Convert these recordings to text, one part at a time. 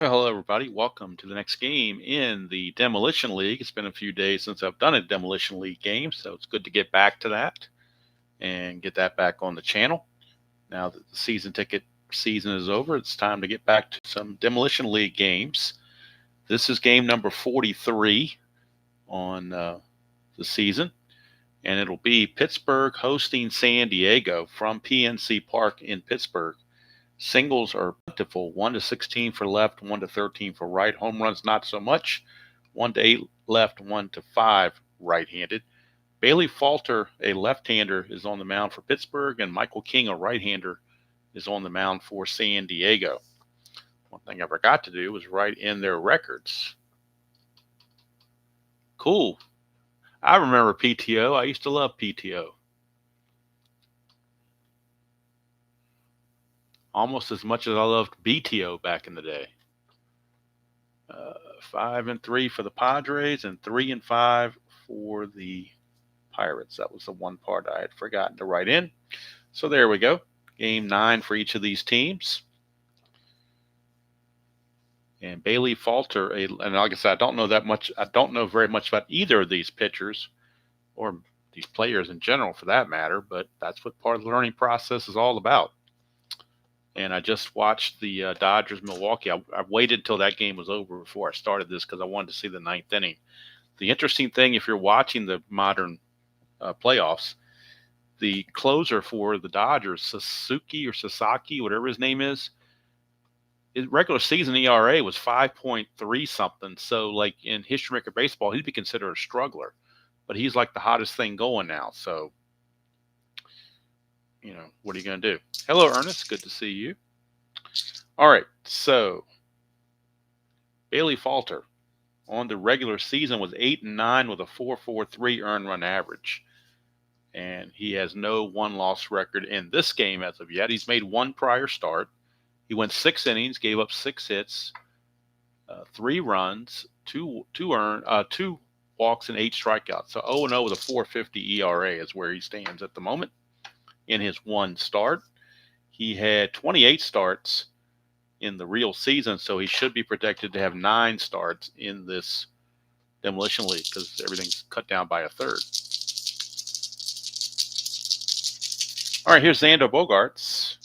Well, hello, everybody. Welcome to the next game in the Demolition League. It's been a few days since I've done a Demolition League game, so it's good to get back to that and get that back on the channel. Now that the season ticket season is over, it's time to get back to some Demolition League games. This is game number 43 on the season, and it'll be Pittsburgh hosting San Diego from PNC Park in Pittsburgh. Singles are plentiful, 1 to 16 for left, 1 to 13 for right. Home runs, not so much, 1 to 8 left, 1 to 5 right-handed. Bailey Falter, a left-hander, is on the mound for Pittsburgh, and Michael King, a right-hander, is on the mound for San Diego. One thing I forgot to do was write in their records. Cool. I remember PTO. I used to love PTO. Almost as much as I loved BTO back in the day. 5-3 for the Padres and 3-5 for the Pirates. That was the one part I had forgotten to write in. So there we go. Game 9 for each of these teams. And Bailey Falter, and like I said, I don't know very much about either of these pitchers or these players in general for that matter, but that's what part of the learning process is all about. And I just watched the Dodgers-Milwaukee. I waited until that game was over before I started this because I wanted to see the ninth inning. The interesting thing, if you're watching the modern playoffs, the closer for the Dodgers, Sasaki, whatever his name is, his regular season ERA was 5.3 something. So, like in history maker baseball, he'd be considered a struggler. But he's like the hottest thing going now. So, what are you going to do? Hello, Ernest. Good to see you. All right. So, Bailey Falter on the regular season was 8-9 with a 4.43 earned run average. And he has no one-loss record in this game as of yet. He's made one prior start. He went 6 innings, gave up 6 hits, 3 runs, 2 walks, and 8 strikeouts. So 0-0 with a 4.50 ERA is where he stands at the moment. In his one start, he had 28 starts in the real season, so he should be projected to have 9 starts in this Demolition League because everything's cut down by a third. All right, here's Xander Bogaerts.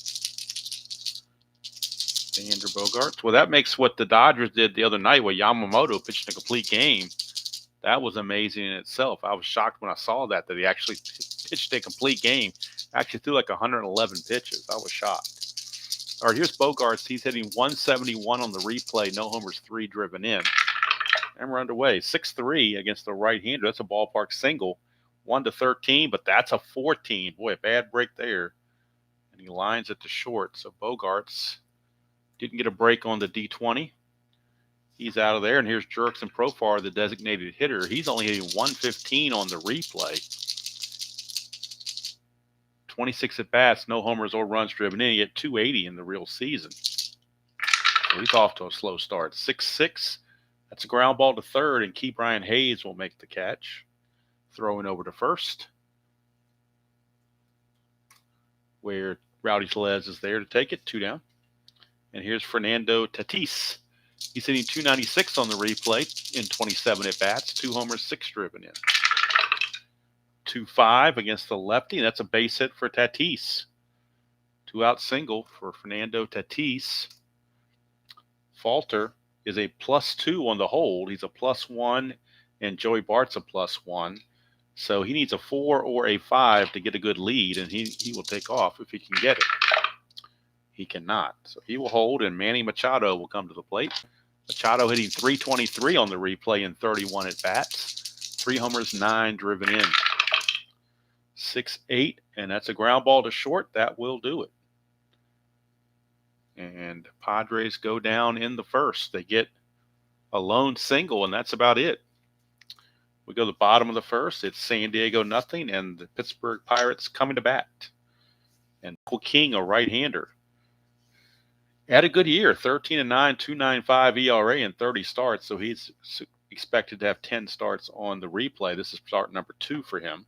Well, that makes what the Dodgers did the other night with Yamamoto pitching a complete game. That was amazing in itself. I was shocked when I saw that he actually pitched a complete game. Actually threw like 111 pitches. I was shocked. All right, here's Bogaerts. He's hitting 171 on the replay. No homers, 3 driven in. And we're underway. 6-3 against the right-hander. That's a ballpark single. 1 to 13, but that's a 14. Boy, a bad break there. And he lines it to short. So Bogaerts didn't get a break on the D20. He's out of there. And here's Jurickson Profar, the designated hitter. He's only hitting 115 on the replay. 26 at bats, no homers or runs driven in. He had 280 in the real season. So he's off to a slow start. 6-6. That's a ground ball to third, and Key Brian Hayes will make the catch. Throwing over to first, where Rowdy Tellez is there to take it. 2 down. And here's Fernando Tatis. He's hitting 296 on the replay in 27 at bats, 2 homers, 6 driven in. 2-5 against the lefty, and that's a base hit for Tatis. 2-out single for Fernando Tatis. Falter is a +2 on the hold. He's a +1, and Joey Bart's a +1. So he needs a 4 or a 5 to get a good lead, and he will take off if he can get it. He cannot. So he will hold, and Manny Machado will come to the plate. Machado hitting 323 on the replay in 31 at bats. 3 homers, 9 driven in. 6-8, and that's a ground ball to short. That will do it. And Padres go down in the first. They get a lone single, and that's about it. We go to the bottom of the first. It's San Diego nothing, and the Pittsburgh Pirates coming to bat. And Michael King, a right-hander, had a good year, 13-9, 2.95 ERA in 30 starts, so he's expected to have 10 starts on the replay. This is start number 2 for him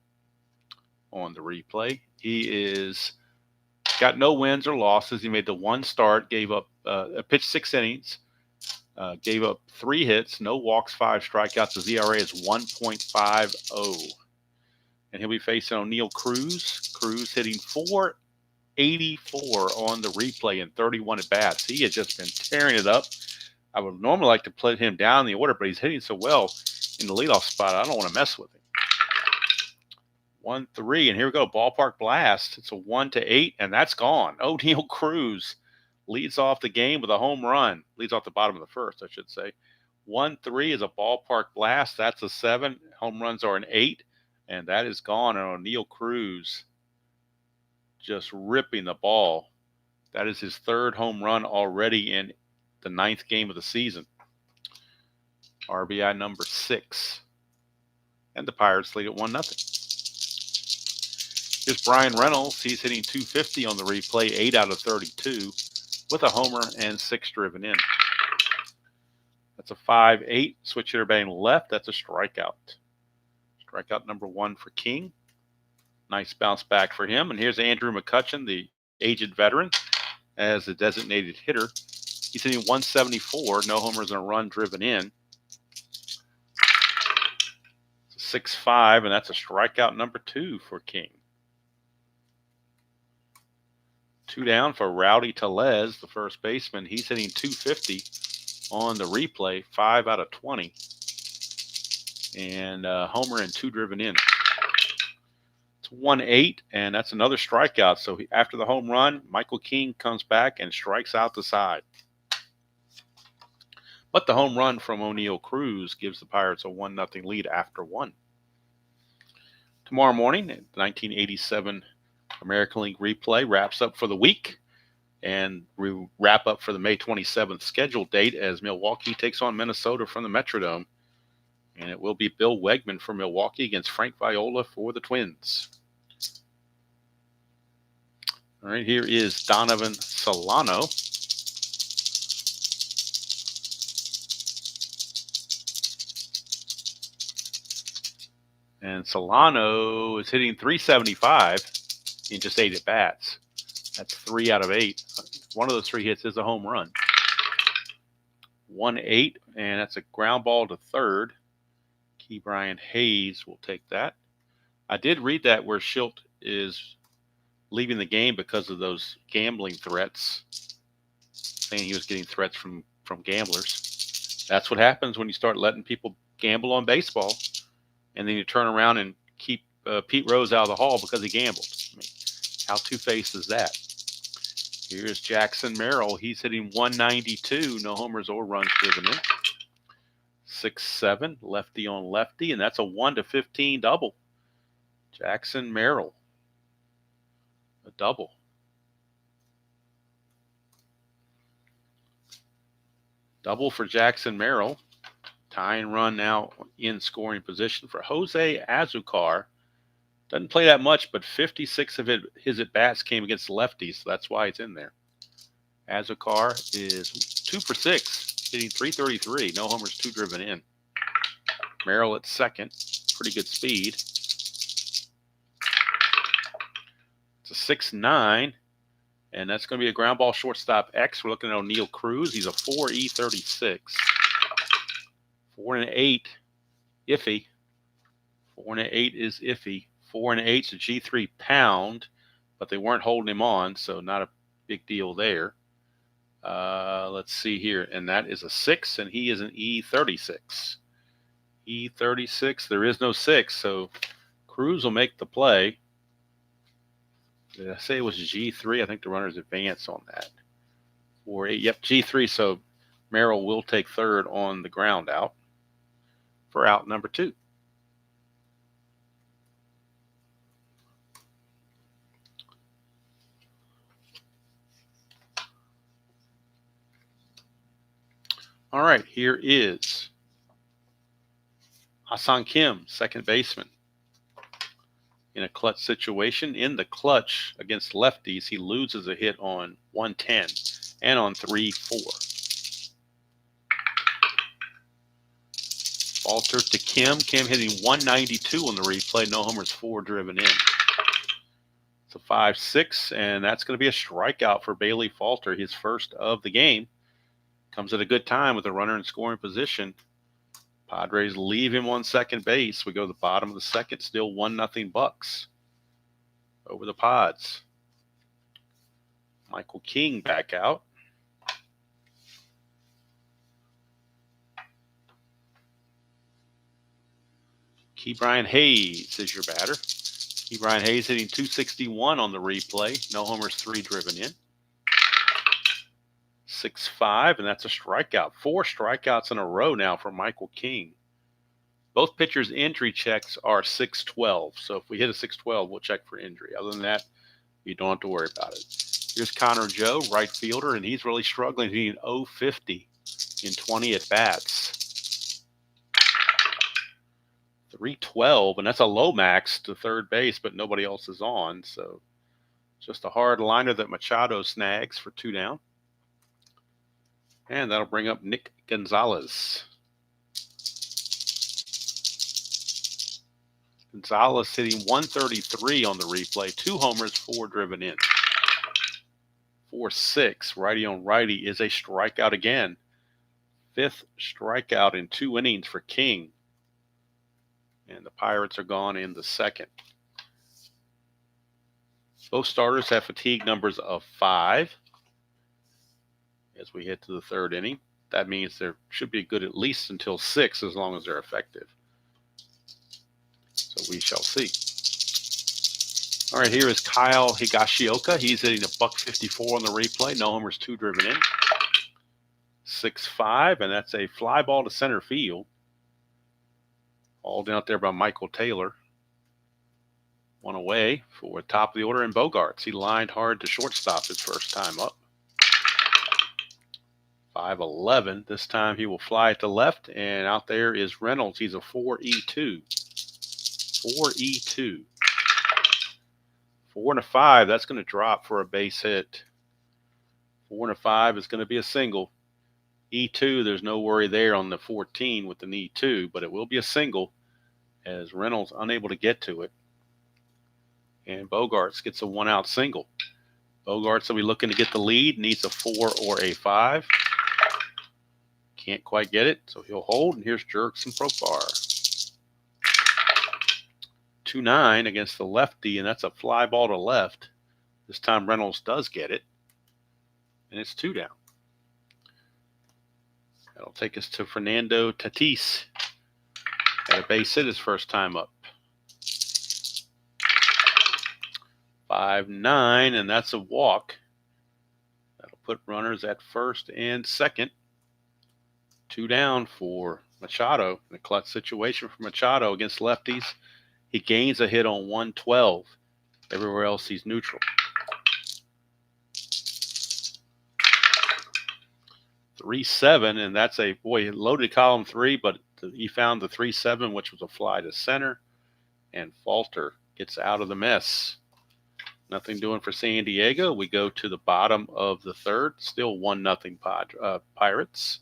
on the replay. He is got no wins or losses. He made the one start, gave up pitched 6 innings, Gave up 3 hits, no walks, 5 strikeouts. His ERA is 1.50. And he'll be facing O'Neill Cruz. Cruz hitting 484 on the replay in 31 at bats. He has just been tearing it up. I would normally like to put him down in the order, but he's hitting so well in the leadoff spot, I don't want to mess with him. 1-3, and here we go. Ballpark blast. It's a 1-8, and that's gone. O'Neill Cruz leads off the game with a home run. Leads off the bottom of the first, I should say. 1-3 is a ballpark blast. That's a 7. Home runs are an 8, and that is gone. And O'Neill Cruz just ripping the ball. That is his 3rd home run already in the 9th game of the season. RBI number 6. And the Pirates lead at 1-0. Here's Brian Reynolds. He's hitting 250 on the replay, 8 out of 32, with a homer and 6 driven in. That's a 5-8. Switch hitter batting left. That's a strikeout. Strikeout number 1 for King. Nice bounce back for him. And here's Andrew McCutchen, the aged veteran, as the designated hitter. He's hitting 174. No homers and a run driven in. 6-5, and that's a strikeout number 2 for King. 2 down for Rowdy Tellez, the first baseman. He's hitting 250 on the replay, 5 out of 20. And homer and 2 driven in. It's 1-8, and that's another strikeout. So after the home run, Michael King comes back and strikes out the side. But the home run from O'Neill Cruz gives the Pirates a 1-0 lead after 1. Tomorrow morning, the 1987 American League replay wraps up for the week, and we wrap up for the May 27th scheduled date as Milwaukee takes on Minnesota from the Metrodome, and it will be Bill Wegman for Milwaukee against Frank Viola for the Twins. All right, here is Donovan Solano. And Solano is hitting 375 in just 8 at bats. That's 3 out of 8. One of those 3 hits is a home run. 1-8, and that's a ground ball to third. Key Brian Hayes will take that. I did read that where Schilt is leaving the game because of those gambling threats, saying he was getting threats from gamblers. That's what happens when you start letting people gamble on baseball, and then you turn around and keep Pete Rose out of the hall because he gambled. I mean, how two-faced is that? Here's Jackson Merrill. He's hitting 192, no homers or runs driven in. 6-7, lefty on lefty, and that's a 1-15 double. Jackson Merrill, a double. Double for Jackson Merrill. Tying run now in scoring position for Jose Azucar. Doesn't play that much, but 56 of his at-bats came against lefties, so that's why it's in there. Azucar is 2 for 6, hitting 333. No homers, 2 driven in. Merrill at second. Pretty good speed. It's a 6-9, and that's going to be a ground ball shortstop X. We're looking at O'Neill Cruz. He's a 4.36. 4-8, iffy. 4-8 is iffy. 4-8 is a G3 pound, but they weren't holding him on, so not a big deal there. Let's see here, and that is a 6, and he is an E36. E36, there is no 6, so Cruz will make the play. Did I say it was G3? I think the runner's advance on that. 4-8, yep, G3, so Merrill will take third on the ground out for out number 2. All right, here is Hassan Kim, second baseman. In a clutch situation, in the clutch against lefties, he loses a hit on 110 and on 3-4. Falter to Kim. Kim hitting 192 on the replay. No homers, 4 driven in. It's a 5-6, and that's going to be a strikeout for Bailey Falter, his first of the game. Comes at a good time with a runner in scoring position. Padres leave him on second base. We go to the bottom of the second, still 1-0 Bucks over the Pods. Michael King back out. Ke'Bryan Hayes is your batter. Ke'Bryan Hayes hitting .261 on the replay. No homers, 3 driven in. 6-5, and that's a strikeout. 4 strikeouts in a row now for Michael King. Both pitchers' injury checks are 6-12. So if we hit a 6-12, we'll check for injury. Other than that, you don't have to worry about it. Here's Connor Joe, right fielder, and he's really struggling. He's .050 in 20 at-bats. 3-12, and that's a low max to third base, but nobody else is on. So just a hard liner that Machado snags for 2 down. And that'll bring up Nick Gonzalez. Gonzalez hitting .133 on the replay. 2 homers, 4 driven in. 4-6. Righty on righty is a strikeout again. 5th strikeout in 2 innings for King. And the Pirates are gone in the second. Both starters have fatigue numbers of 5. As we head to the third inning, that means there should be good at least until 6 as long as they're effective. So we shall see. All right, here is Kyle Higashioka. He's hitting .154 on the replay. No homers, 2 driven in. 6-5, and that's a fly ball to center field. Hauled out there by Michael Taylor. 1 away for top of the order in Bogarts. He lined hard to shortstop his first time up. 5-11. This time he will fly to left, and out there is Reynolds. He's a 4-E2. 4-E2. 4 and a 5. That's going to drop for a base hit. 4 and a 5 is going to be a single. E2, there's no worry there on the 14 with an E2, but it will be a single as Reynolds unable to get to it. And Bogarts gets a 1-out single. Bogarts will be looking to get the lead, needs a 4 or a 5. Can't quite get it, so he'll hold, and here's Jerks and Profar. 2-9 against the lefty, and that's a fly ball to left. This time Reynolds does get it, and it's 2 down. That'll take us to Fernando Tatis. Got a base hit his first time up. 5-9, and that's a walk. That'll put runners at first and second. 2 down for Machado. In a clutch situation for Machado against lefties. He gains a hit on 112. Everywhere else he's neutral. 3-7, and that's a, boy, loaded column 3, but he found the 3-7, which was a fly to center, and Falter gets out of the mess. Nothing doing for San Diego. We go to the bottom of the third, still 1-0 Pirates.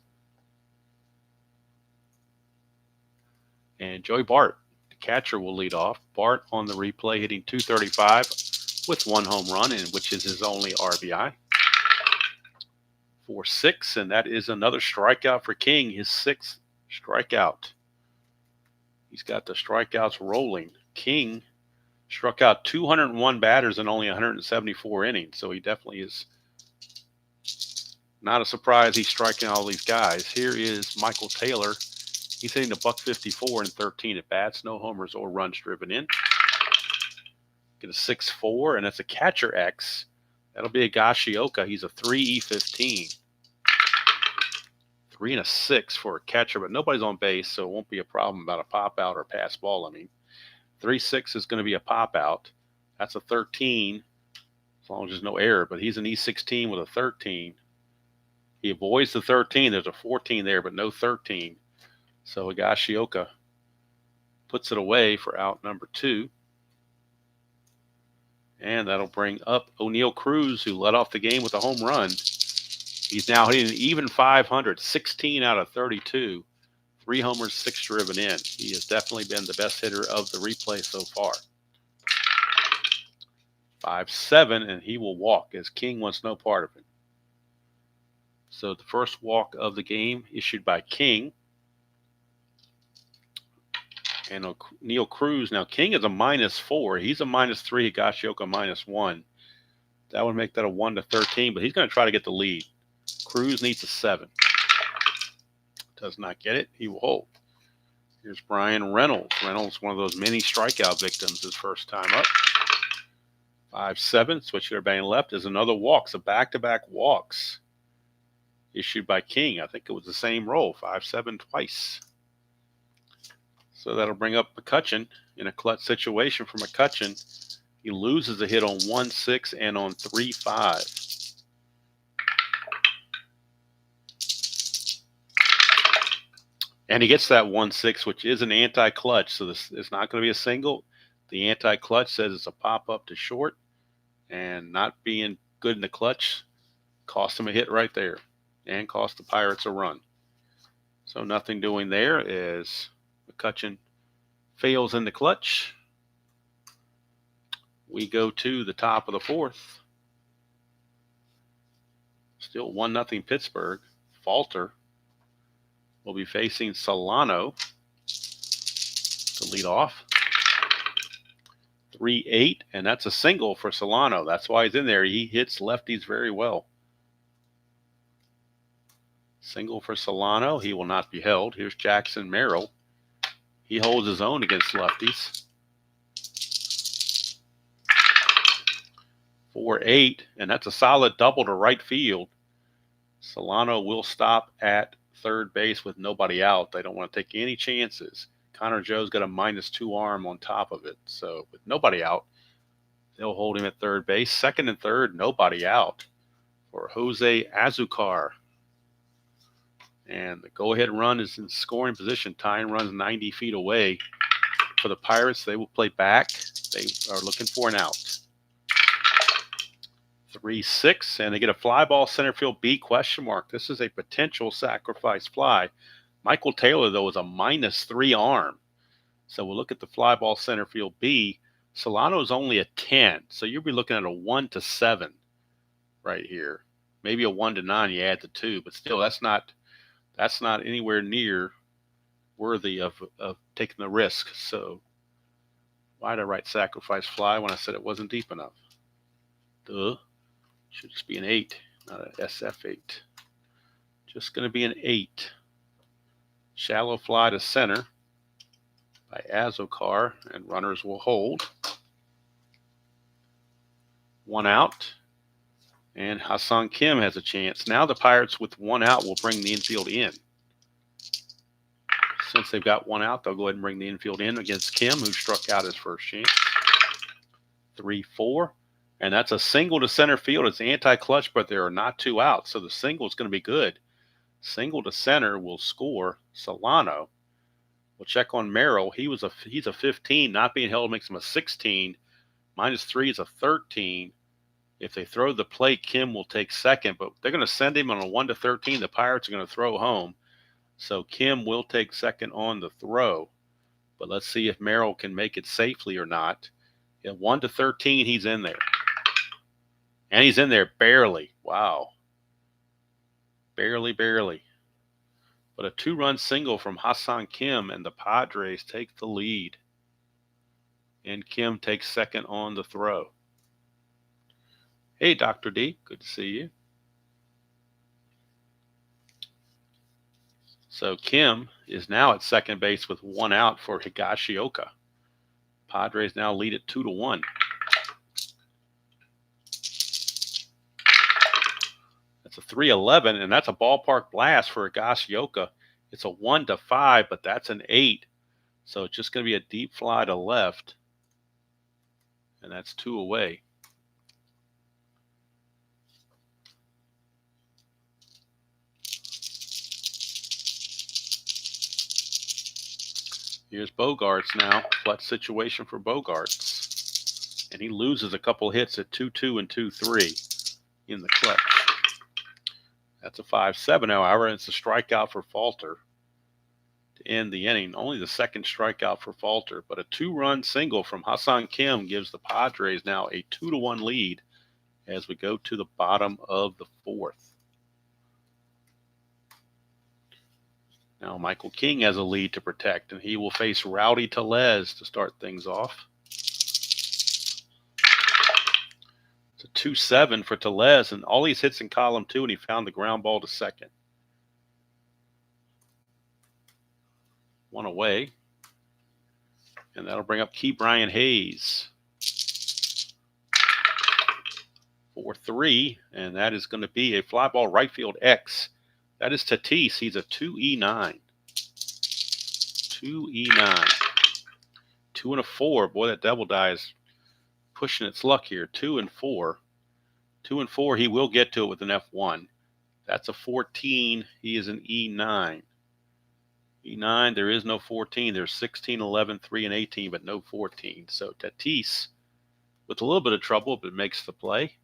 And Joey Bart, the catcher, will lead off. Bart on the replay hitting .235 with 1 home run, which is his only RBI. 4-6, and that is another strikeout for King, his 6th strikeout. He's got the strikeouts rolling. King struck out 201 batters in only 174 innings, so he definitely is not a surprise he's striking all these guys. Here is Michael Taylor. He's hitting .154 in 13 at-bats, no homers or runs driven in. Get a 6-4, and that's a catcher X. That'll be a Higashioka. He's a 3E15. 3 and a 6 for a catcher, but nobody's on base, so it won't be a problem about a pop-out or pass ball. I mean, 3-6 is going to be a pop-out. That's a 13, as long as there's no error, but he's an E16 with a 13. He avoids the 13. There's a 14 there, but no 13. So Higashioka puts it away for out number 2. And that'll bring up O'Neal Cruz, who led off the game with a home run. He's now hitting an even 500, 16 out of 32. 3 homers, 6 driven in. He has definitely been the best hitter of the replay so far. 5-7, and he will walk as King wants no part of it. So the first walk of the game issued by King. And Neil Cruz. Now, King is a -4. He's a -3. Higashioka -1. That would make that a 1-13, but he's going to try to get the lead. Cruz needs a 7. Does not get it. He will hold. Here's Brian Reynolds. Reynolds, one of those many strikeout victims his first time up. 5-7. Switch hitter batting left is another walk. So back-to-back walks issued by King. I think it was the same roll. 5-7 twice. So that'll bring up McCutchen in a clutch situation for McCutchen. He loses a hit on 1-6 and on 3-5. And he gets that 1-6, which is an anti-clutch. So this is not going to be a single. The anti-clutch says it's a pop-up to short. And not being good in the clutch cost him a hit right there. And cost the Pirates a run. So nothing doing there as McCutchen fails in the clutch. We go to the top of the 4th. Still 1-0 Pittsburgh. Falter will be facing Solano to lead off. 3-8, and that's a single for Solano. That's why he's in there. He hits lefties very well. Single for Solano. He will not be held. Here's Jackson Merrill. He holds his own against lefties. 4-8, and that's a solid double to right field. Solano will stop at third base with nobody out. They don't want to take any chances. Connor Joe's got a -2 arm on top of it. So with nobody out, they'll hold him at third base. Second and third, nobody out for Jose Azucar. And the go-ahead run is in scoring position. Tying runs 90 feet away. For the Pirates, they will play back. They are looking for an out. 3-6, and they get a fly ball center field B ? This is a potential sacrifice fly. Michael Taylor, though, is a -3 arm. So we'll look at the fly ball center field B. Solano is only a 10, so you'll be looking at a 1-7 right here. Maybe a 1-9, you add the 2, but still, that's not anywhere near worthy of taking the risk. So why did I write sacrifice fly when I said it wasn't deep enough? Duh. Should just be an 8, not an SF8. Just going to be an 8. Shallow fly to center by Azucar, and runners will hold. 1 out, and Hassan Kim has a chance. Now the Pirates with 1 out will bring the infield in. Since they've got 1 out, they'll go ahead and bring the infield in against Kim, who struck out his first chance. 3-4. And that's a single to center field. It's anti-clutch, but there are not 2 outs. So the single is going to be good. Single to center will score Solano. We'll check on Merrill. He's a 15. Not being held makes him a 16. -3 is a 13. If they throw the plate, Kim will take second. But they're going to send him on a 1-13. The Pirates are going to throw home. So Kim will take second on the throw. But let's see if Merrill can make it safely or not. At 1-13, he's in there. And he's in there barely. Wow. Barely. But a 2-run single from Hassan Kim, and the Padres take the lead. And Kim takes second on the throw. Hey, Dr. D. Good to see you. So Kim is now at second base with 1 out for Higashioka. Padres now lead at 2-1. It's a 3-11, and that's a ballpark blast for Higashioka. It's a 1-5, but that's an 8. So it's just going to be a deep fly to left, and that's 2 away. Here's Bogarts now. Clutch situation for Bogarts. And he loses a couple hits at 2-2 and 2-3 in the clutch. That's a 5-7, however, and it's a strikeout for Falter to end the inning. Only the second strikeout for Falter, but a 2-run single from Hassan Kim gives the Padres now a 2-1 lead as we go to the bottom of the 4th. Now Michael King has a lead to protect, and he will face Rowdy Tellez to start things off. It's a 2-7 for Tellez, and all these hits in column 2, and he found the ground ball to second. One away, and that'll bring up Brian Hayes. 4-3, and that is going to be a fly ball right field X. That is Tatis. He's a 2E9. 2E9. 2 and a 4. Boy, that double die is pushing its luck here. 2 and 4. 2 and 4. He will get to it with an F1. That's a 14. He is an E9. E9, there is no 14. There's 16, 11, 3, and 18, but no 14. So Tatis, with a little bit of trouble, but makes the play.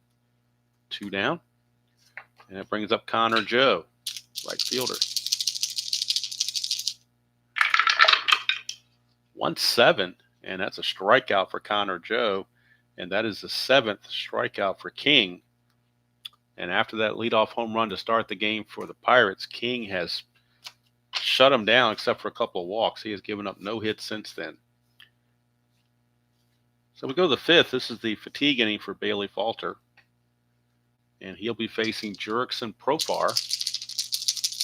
2 down. And it brings up Connor Joe, right fielder. 1-7, and that's a strikeout for Connor Joe, and that is the 7th strikeout for King. And after that leadoff home run to start the game for the Pirates, King has shut him down except for a couple of walks. He has given up no hits since then. So we go to the 5th. This is the fatigue inning for Bailey Falter. And he'll be facing Jurickson, Profar,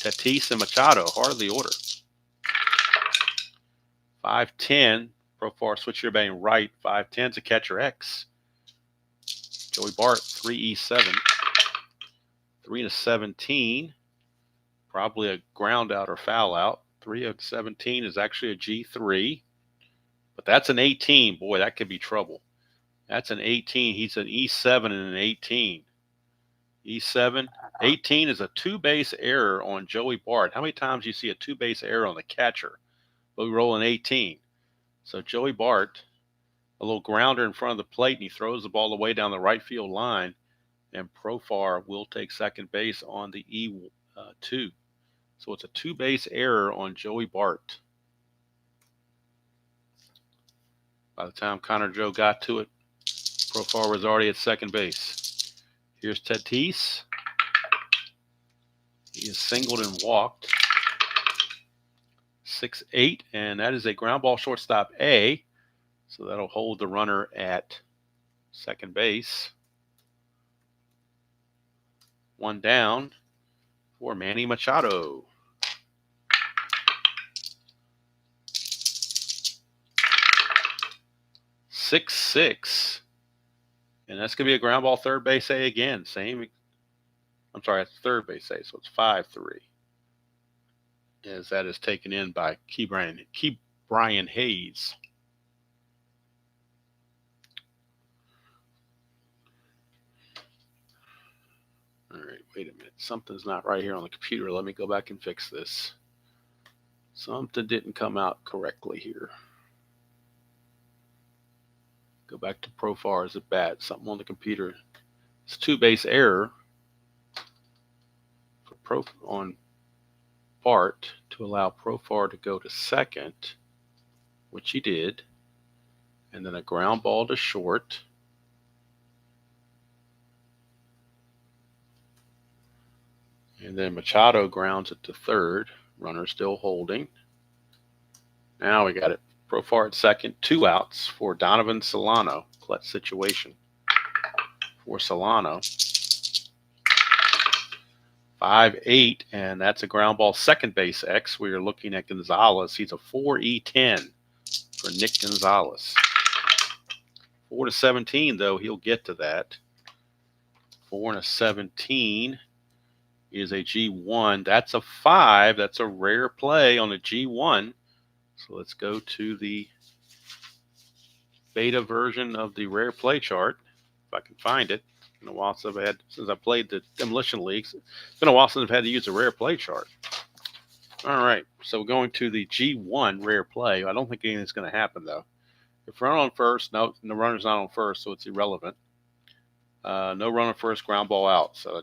Tatis, and Machado, heart of the order. 5-10, Profar switch here batting right. 5-10's a catcher X. Joey Bart, 3E7. 3-17, probably a ground out or foul out. 3-17 is actually a G3. But that's an 18. Boy, that could be trouble. That's an 18. He's an E7 and an 18. E7. 18 is a 2-base error on Joey Bart. How many times do you see a 2-base error on the catcher? But we roll an 18. So Joey Bart, a little grounder in front of the plate, and he throws the ball away down the right field line. And Profar will take second base on the E2. So it's a 2-base error on Joey Bart. By the time Connor Joe got to it, Profar was already at second base. Here's Tatis. He is singled and walked. 6-8, and that is a ground ball shortstop A. So that'll hold the runner at second base. 1 down for Manny Machado. Six, and that's going to be a ground ball third base A again. I'm sorry, that's third base A, so it's 5-3. As that is taken in by Brian Hayes. All right, wait a minute. Something's not right here on the computer. Let me go back and fix this. Something didn't come out correctly here. Go back to Profar as a bat. Something on the computer. It's a 2-base error on Bart to allow Profar to go to second, which he did, and then a ground ball to short. And then Machado grounds it to third. Runner still holding. Now we got it. Profar at second. 2 outs for Donovan Solano. Clutch situation for Solano. 5-8, and that's a ground ball second base X. We are looking at Gonzalez. He's a 4E10 for Nick Gonzalez. 4-17, though, he'll get to that. 4-17 is a G1. That's a 5. That's a rare play on a G1. So let's go to the beta version of the rare play chart, if I can find it. It's been a while since I played the Demolition Leagues. It's been a while since I've had to use a rare play chart. All right, so going to the G1 rare play. I don't think anything's going to happen, though. If runner on first, no runner's not on first, so it's irrelevant. No run on first, ground ball out. So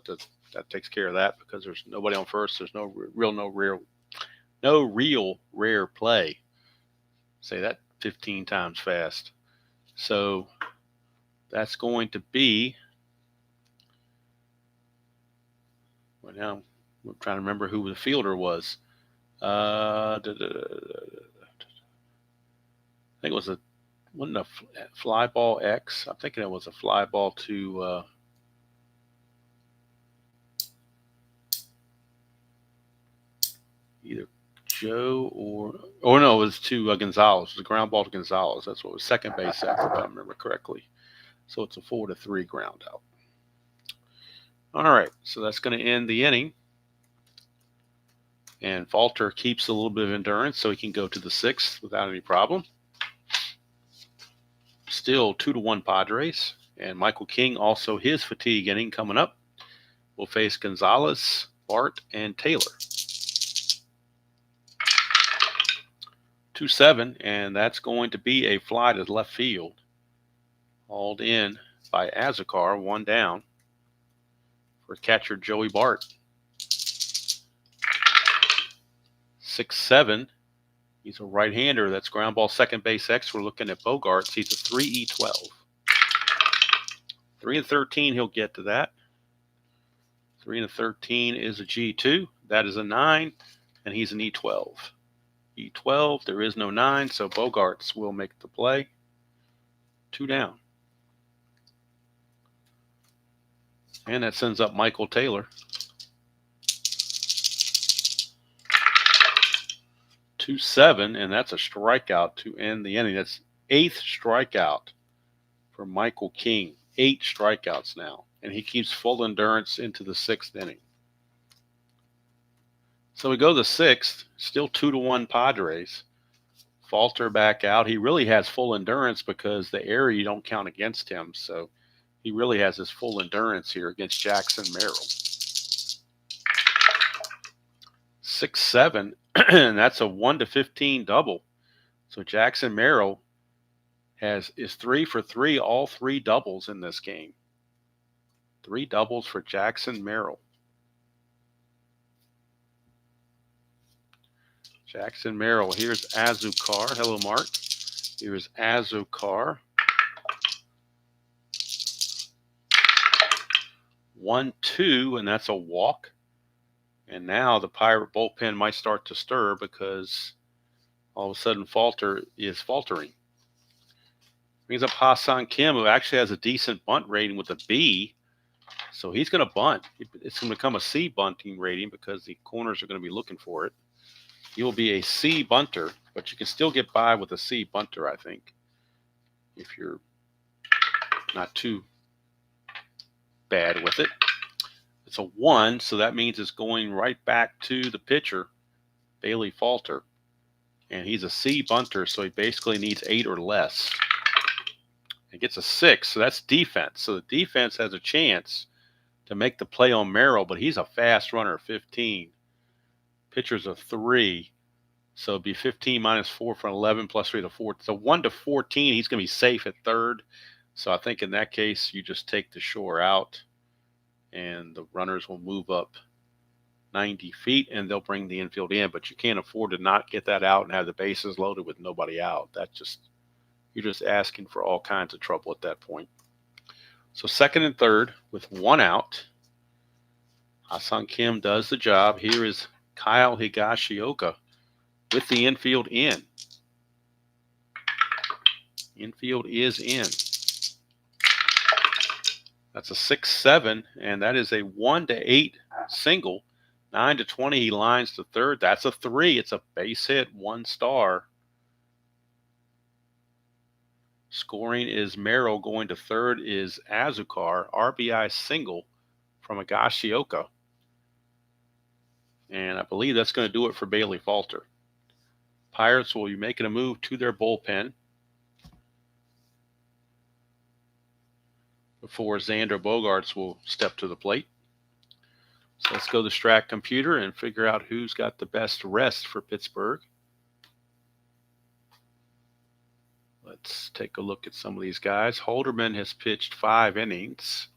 that takes care of that because there's nobody on first. There's no real rare play. Say that 15 times fast. So that's going to be, well, now I'm trying to remember who the fielder was. I think it was wasn't a fly ball X. I'm thinking it was a fly ball to either Joe or no, it was to Gonzalez. It was a ground ball to Gonzalez. That's what it was, second base X, if I remember correctly. So it's a 4-3 ground out. All right, so that's going to end the inning. And Falter keeps a little bit of endurance so he can go to the sixth without any problem. Still 2-1 Padres. And Michael King, also his fatigue inning coming up, will face Gonzalez, Bart, and Taylor. 2-7, and that's going to be a fly to left field. Hauled in by Azucar, one down for catcher Joey Bart. 6-7. He's a right-hander. That's ground ball second base X. We're looking at Bogaerts. He's a 3-E-12. 3-13, he'll get to that. 3-13 is a G2. That is a 9, and he's an E12. E12, there is no 9, so Bogaerts will make the play. 2 down. And that sends up Michael Taylor. 2-7, and that's a strikeout to end the inning. That's 8th strikeout for Michael King. 8 strikeouts now, and he keeps full endurance into the 6th inning. So we go to the 6th, still 2-1 Padres. Falter back out. He really has full endurance because the error you don't count against him, so he really has his full endurance here against Jackson Merrill. 6-7, and that's a 1-15 double. So Jackson Merrill is 3 for 3, all 3 doubles in this game. 3 doubles for Jackson Merrill. Jackson Merrill. Here's Azucar. Hello, Mark. Here's Azucar. 1-2, and that's a walk. And now the Pirate bullpen might start to stir because all of a sudden Falter is faltering. Brings up Ha-Seong Kim, who actually has a decent bunt rating with a B. So he's going to bunt. It's going to become a C bunting rating because the corners are going to be looking for it. He will be a C bunter, but you can still get by with a C bunter, I think, if you're not too bad with it. It's a 1, so that means it's going right back to the pitcher, Bailey Falter. And he's a C bunter, so he basically needs 8 or less. He gets a 6, so that's defense. So the defense has a chance to make the play on Merrill, but he's a fast runner, 15. Pitcher's a 3, so it'd be 15 minus 4 for an 11 plus 3 to 4. So 1-14, he's going to be safe at third. So I think in that case, you just take the shore out, and the runners will move up 90 feet, and they'll bring the infield in. But you can't afford to not get that out and have the bases loaded with nobody out. You're just asking for all kinds of trouble at that point. So second and third with 1 out. Ha-Seong Kim does the job. Here is Kyle Higashioka with the infield in. Infield is in. That's a 6-7, and that is a 1-8 single. 9-20, he lines to third. That's a 3. It's a base hit, 1 star. Scoring is Merrill. Going to third is Azucar. RBI single from Higashioka. And I believe that's going to do it for Bailey Falter. Pirates will be making a move to their bullpen before Xander Bogaerts will step to the plate. So let's go to the Strat computer and figure out who's got the best rest for Pittsburgh. Let's take a look at some of these guys. Holderman has pitched 5 innings.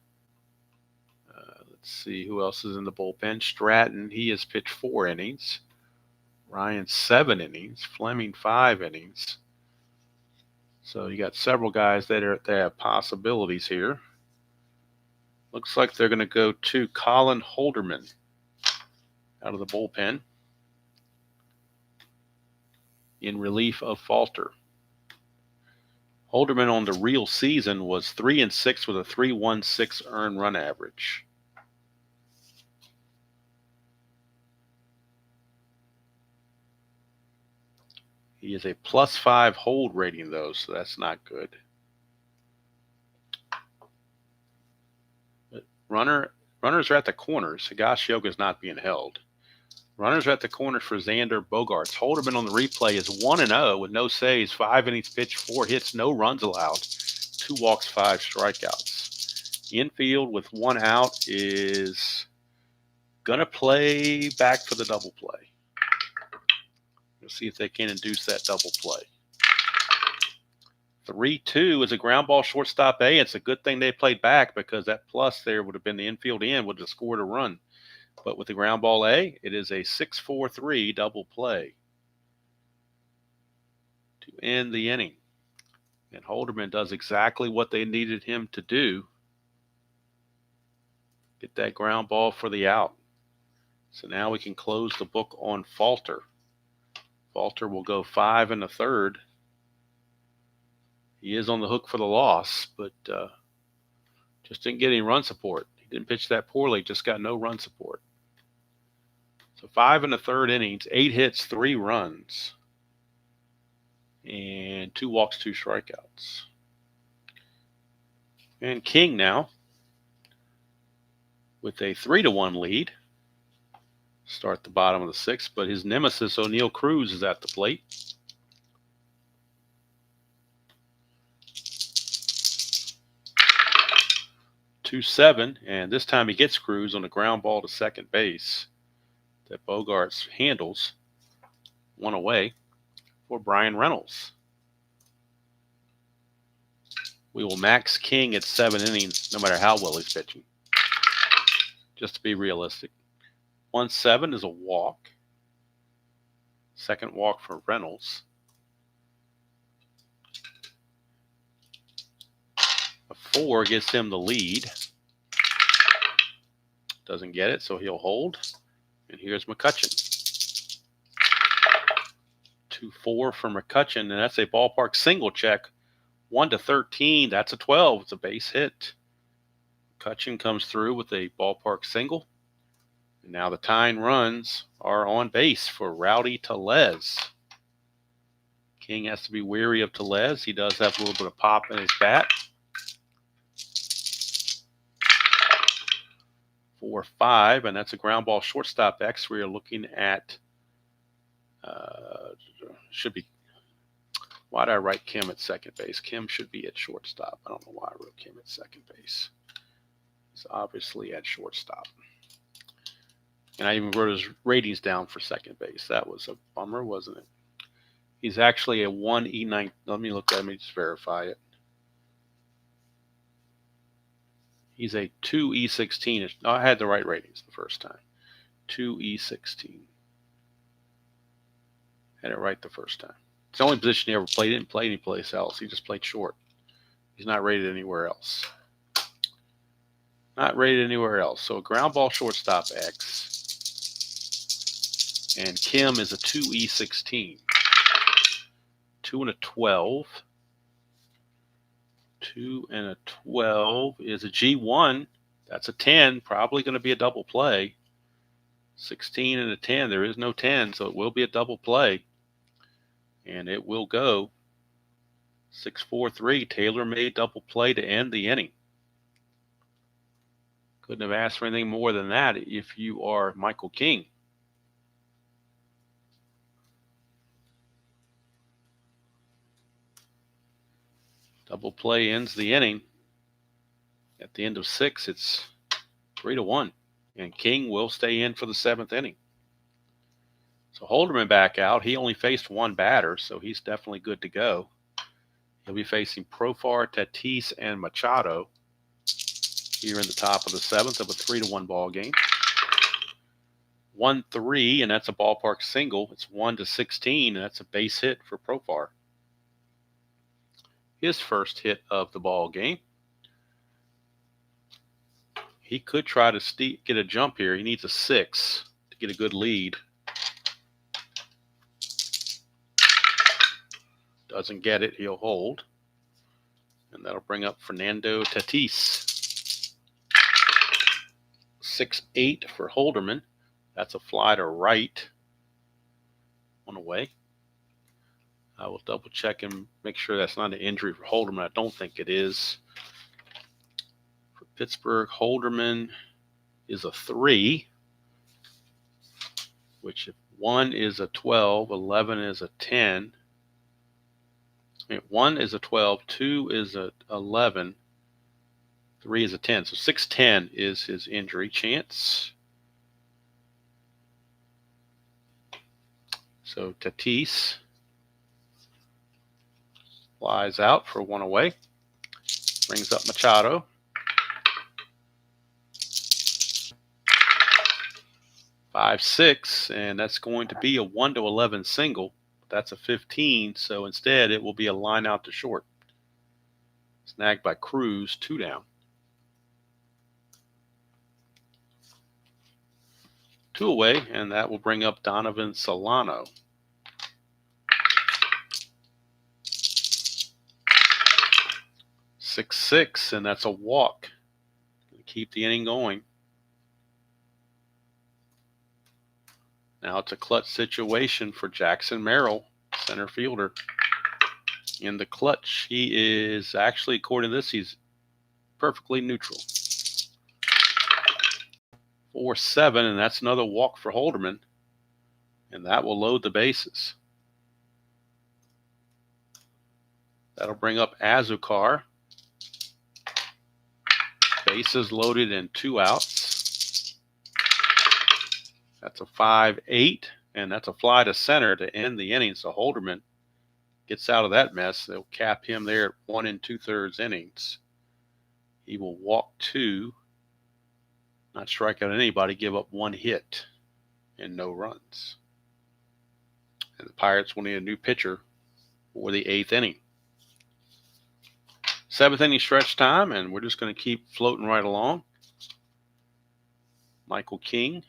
Let's see who else is in the bullpen. Stratton, he has pitched 4 innings. Ryan, 7 innings. Fleming, 5 innings. So you got several guys that have possibilities here. Looks like they're going to go to Colin Holderman out of the bullpen. in relief of Falter. Holderman on the real season was 3-6 with a 3.16 earned run average. He is a +5 hold rating, though, so that's not good. But runners are at the corners. Higashioka is not being held. Runners are at the corners for Xander Bogaerts. Holderman on the replay is 1-0 with no saves, 5 innings pitched, 4 hits, no runs allowed, 2 walks, 5 strikeouts. Infield with 1 out is going to play back for the double play. We'll see if they can induce that double play. 3-2 is a ground ball shortstop A. It's a good thing they played back because that plus there would have been the infield in, would have scored a run. But with the ground ball A, it is a 6-4-3 double play to end the inning. And Holderman does exactly what they needed him to do. Get that ground ball for the out. So now we can close the book on Falter. Falter will go 5 1/3. He is on the hook for the loss, but just didn't get any run support. He didn't pitch that poorly, just got no run support. So 5 1/3 innings, 8 hits, 3 runs, and 2 walks, 2 strikeouts. And King now with a 3-1 lead. Start the bottom of the 6th, but his nemesis O'Neal Cruz is at the plate. (2-7), and this time he gets Cruz on a ground ball to second base that Bogaerts handles. 1 away for Brian Reynolds. We will max King at 7 innings, no matter how well he's pitching, just to be realistic. 1-7 is a walk. Second walk for Reynolds. A 4 gets him the lead. Doesn't get it, so he'll hold. And here's McCutchen. 2-4 for McCutchen, and that's a ballpark single check. 1-13, that's a 12. It's a base hit. McCutchen comes through with a ballpark single. And now the tying runs are on base for Rowdy Tellez. King has to be wary of Tellez. He does have a little bit of pop in his bat. 4-5, and that's a ground ball shortstop X. We are looking at, should be, why did I write Kim at second base? Kim should be at shortstop. I don't know why I wrote Kim at second base. He's obviously at shortstop. And I even wrote his ratings down for second base. That was a bummer, wasn't it? He's actually a 1E9. Let me just verify it. He's a 2E16. No, I had the right ratings the first time. 2E16. Had it right the first time. It's the only position he ever played. He didn't play anyplace else. He just played short. He's not rated anywhere else. Not rated anywhere else. So a ground ball shortstop X. And Kim is a 2E16. 2 and a 12. 2 and a 12 is a G1. That's a 10. Probably going to be a double play. 16 and a 10. There is no 10, so it will be a double play. And it will go 6-4-3. Tailor-made double play to end the inning. Couldn't have asked for anything more than that if you are Michael King. Double play ends the inning. At the end of 6, it's 3-1. And King will stay in for the 7th inning. So Holderman back out. He only faced 1 batter, so he's definitely good to go. He'll be facing Profar, Tatis, and Machado here in the top of the 7th of a 3-1 ball game. 1-3, and that's a ballpark single. It's 1-16, and that's a base hit for Profar. His first hit of the ball game. He could try to get a jump here. He needs a 6 to get a good lead. Doesn't get it, he'll hold. And that'll bring up Fernando Tatis. 6-8 for Holderman. That's a fly to right. One away. I will double check and make sure that's not an injury for Holderman. I don't think it is. For Pittsburgh, Holderman is a 3, which if 1 is a 12, 11 is a 10. 1 is a 12, 2 is a 11, 3 is a 10. So 6-10 is his injury chance. So Tatis flies out for 1 away. Brings up Machado. Five, 6, and that's going to be a 1-11 single. That's a 15, so instead it will be a line out to short. Snagged by Cruz, 2 down. 2 away, and that will bring up Donovan Solano. Six, 6, and that's a walk. Keep the inning going. Now it's a clutch situation for Jackson Merrill, center fielder. In the clutch, he is actually, according to this, he's perfectly neutral. 4-7, and that's another walk for Holderman. And that will load the bases. That'll bring up Azucar. Bases loaded and 2 outs. That's a 5-8, and that's a fly to center to end the inning. So Holderman gets out of that mess. They'll cap him there at 1 2/3 innings. He will walk 2, not strike out anybody, give up 1 hit and no runs. And the Pirates will need a new pitcher for the 8th inning. 7th inning stretch time, and we're just going to keep floating right along. Michael King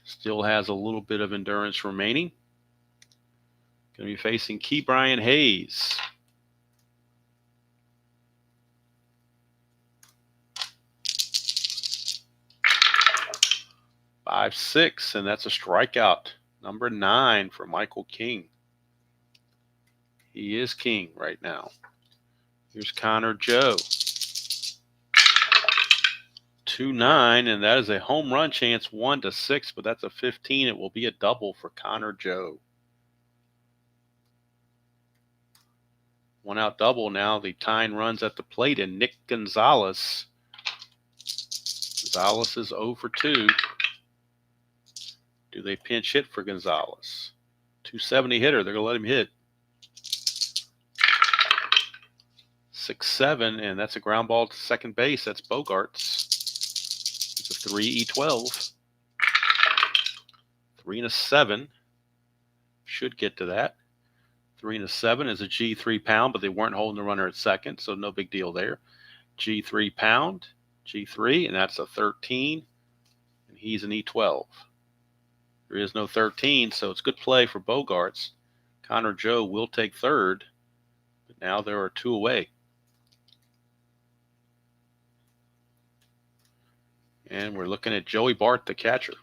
still has a little bit of endurance remaining. Going to be facing Key Brian Hayes. Five, 6, and that's a strikeout. Number 9 for Michael King. He is king right now. Here's Connor Joe. 2-9, and that is a home run chance, 1-6, but that's a 15. It will be a double for Connor Joe. 1 out double now. The tying runs at the plate, and Nick Gonzalez. Gonzalez is 0 for 2. Do they pinch hit for Gonzalez? 270 hitter. They're going to let him hit. 6-7, and that's a ground ball to second base. That's Bogarts. It's a 3-12. 3-7. Should get to that. 3-7 is a G3 pound, but they weren't holding the runner at second, so no big deal there. G3 pound, G3, and that's a 13, and he's an E12. There is no 13, so it's good play for Bogarts. Connor Joe will take third, but now there are 2 away. And we're looking at Joey Bart, the catcher.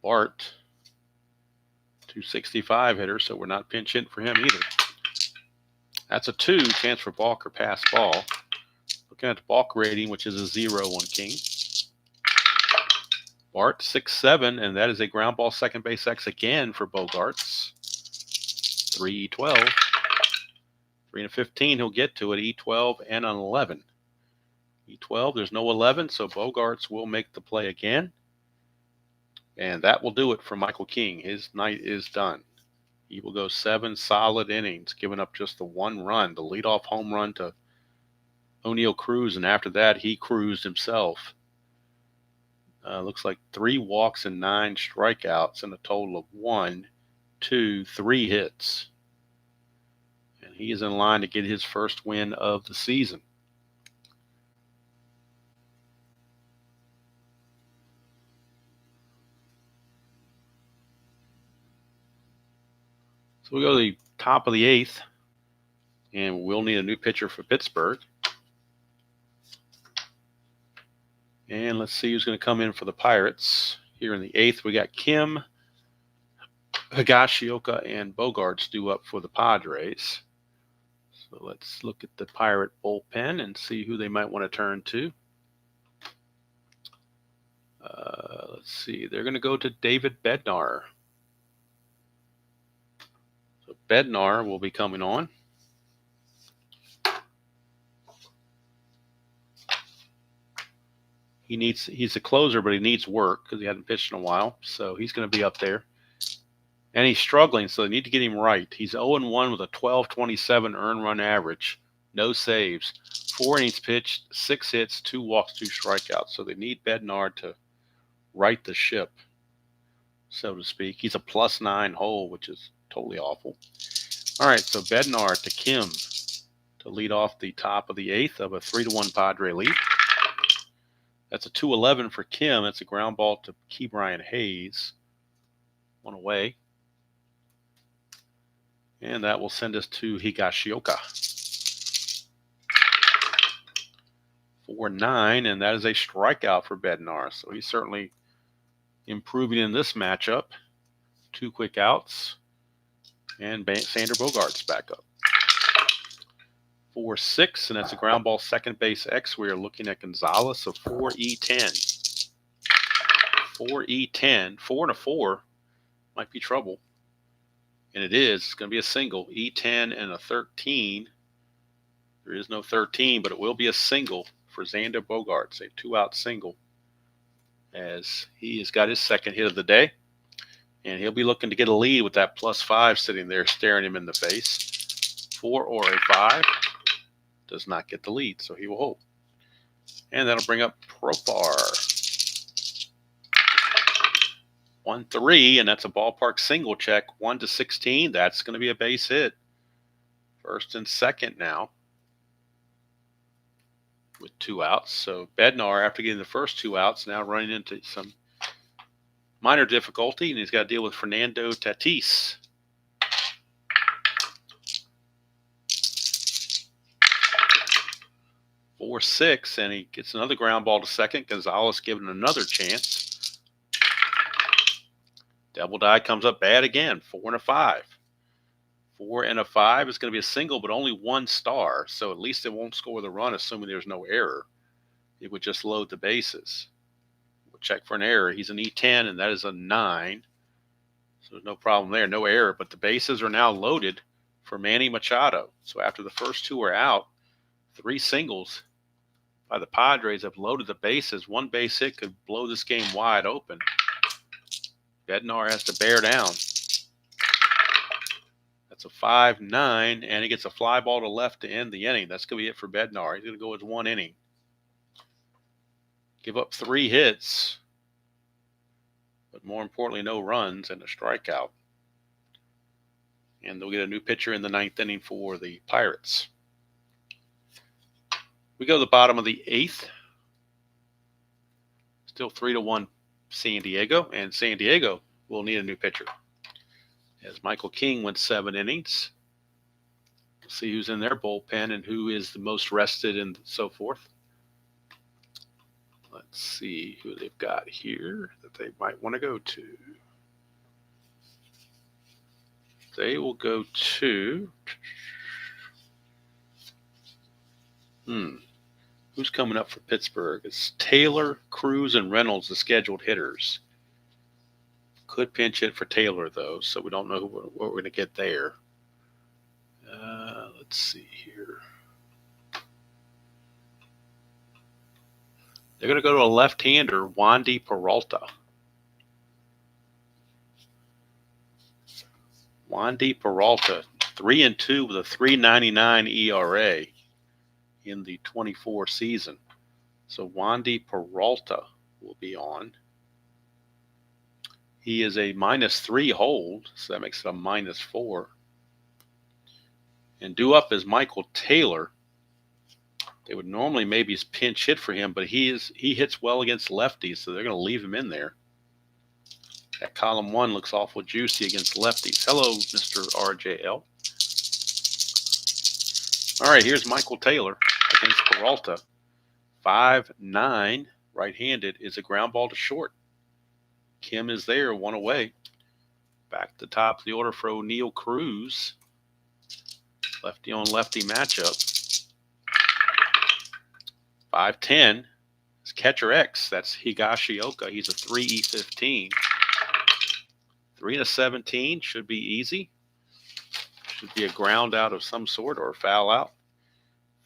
Bart, 265 hitter, so we're not pinch hitting for him either. That's a 2, chance for balk or pass ball. Looking at the balk rating, which is a 0 on King. Bart, 6-7, and that is a ground ball second base X again for Bogarts. 3-12. 3-15, he'll get to it. E12 and an 11. E12, there's no 11, so Bogarts will make the play again. And that will do it for Michael King. His night is done. He will go 7 solid innings, giving up just the 1 run, the leadoff home run to O'Neill Cruz, and after that, he cruised himself. Looks like 3 walks and 9 strikeouts, and a total of 1, 2, 3 hits. And he is in line to get his first win of the season. So we go to the top of the 8th, and we'll need a new pitcher for Pittsburgh. And let's see who's going to come in for the Pirates. Here in the 8th, we got Kim, Higashioka, and Bogarts due up for the Padres. So let's look at the Pirate bullpen and see who they might want to turn to. Let's see. They're going to go to David Bednar. So Bednar will be coming on. He's a closer, but he needs work because he hasn't pitched in a while. So he's going to be up there. And he's struggling, so they need to get him right. He's 0-1 with a 12.27 earned run average. No saves. 4 innings pitched, 6 hits, 2 walks, 2 strikeouts. So they need Bednar to right the ship, so to speak. He's a +9 hole, which is totally awful. All right, so Bednar to Kim to lead off the top of the 8th of a 3-1 Padre lead. That's a 2-11 for Kim. That's a ground ball to Ke'Bryan Hayes. 1 away. And that will send us to Higashioka. 4-9, and that is a strikeout for Bednar. So he's certainly improving in this matchup. 2 quick outs. And Sander Bogarts back up. 4-6, and that's a ground ball second base X. We are looking at Gonzalez of 4E10. 4E10. 4-4 might be trouble. And it is. It's going to be a single. E10 and a 13. There is no 13, but it will be a single for Xander Bogarts, a 2-out single, as he has got his second hit of the day. And he'll be looking to get a lead with that +5 sitting there staring him in the face. 4 or a 5. Does not get the lead, so he will hold. And that'll bring up Profar. 1-3, and that's a ballpark single check. 1-16. That's going to be a base hit. First and second now with 2 outs. So Bednar, after getting the first 2 outs, now running into some minor difficulty, and he's got to deal with Fernando Tatis. 4-6, and he gets another ground ball to second. Gonzalez given another chance. Double die comes up bad again. 4 and a 5. 4 and a 5 is going to be a single, but only 1 star. So at least it won't score the run, assuming there's no error. It would just load the bases. We'll check for an error. He's an E10, and that is a 9. So there's no problem there. No error. But the bases are now loaded for Manny Machado. So after the first 2 are out, 3 singles by the Padres have loaded the bases. 1 base hit could blow this game wide open. Bednar has to bear down. That's a 5-9, and he gets a fly ball to left to end the inning. That's going to be it for Bednar. He's going to go with 1 inning. Give up 3 hits, but more importantly, no runs and a strikeout. And they'll get a new pitcher in the 9th inning for the Pirates. We go to the bottom of the 8th. Still 3-1 San Diego, and San Diego will need a new pitcher, as Michael King went 7 innings. We'll see who's in their bullpen and who is the most rested and so forth. Let's see who they've got here that they might want to go to. They will go to... Who's coming up for Pittsburgh? It's Taylor, Cruz, and Reynolds, the scheduled hitters. Could pinch hit for Taylor, though, so we don't know what we're going to get there. Let's see here. They're going to go to a left-hander, Wandy Peralta. Wandy Peralta, 3-2 with a 3.99 ERA in the 24 season. So Wandy Peralta will be on. He is a -3 hold, so that makes it a -4. And due up is Michael Taylor. They would normally maybe pinch hit for him, but he hits well against lefties, so they're going to leave him in there. That column 1 looks awful juicy against lefties. Hello, Mr. RJL. All right, here's Michael Taylor against Peralta. 5-9, right-handed, is a ground ball to short. Kim is there, 1 away. Back to the top of the order for O'Neill Cruz. Lefty on lefty matchup. 5-10 is catcher X. That's Higashioka. He's a 3E15. 3-17 should be easy. Should be a ground out of some sort or a foul out.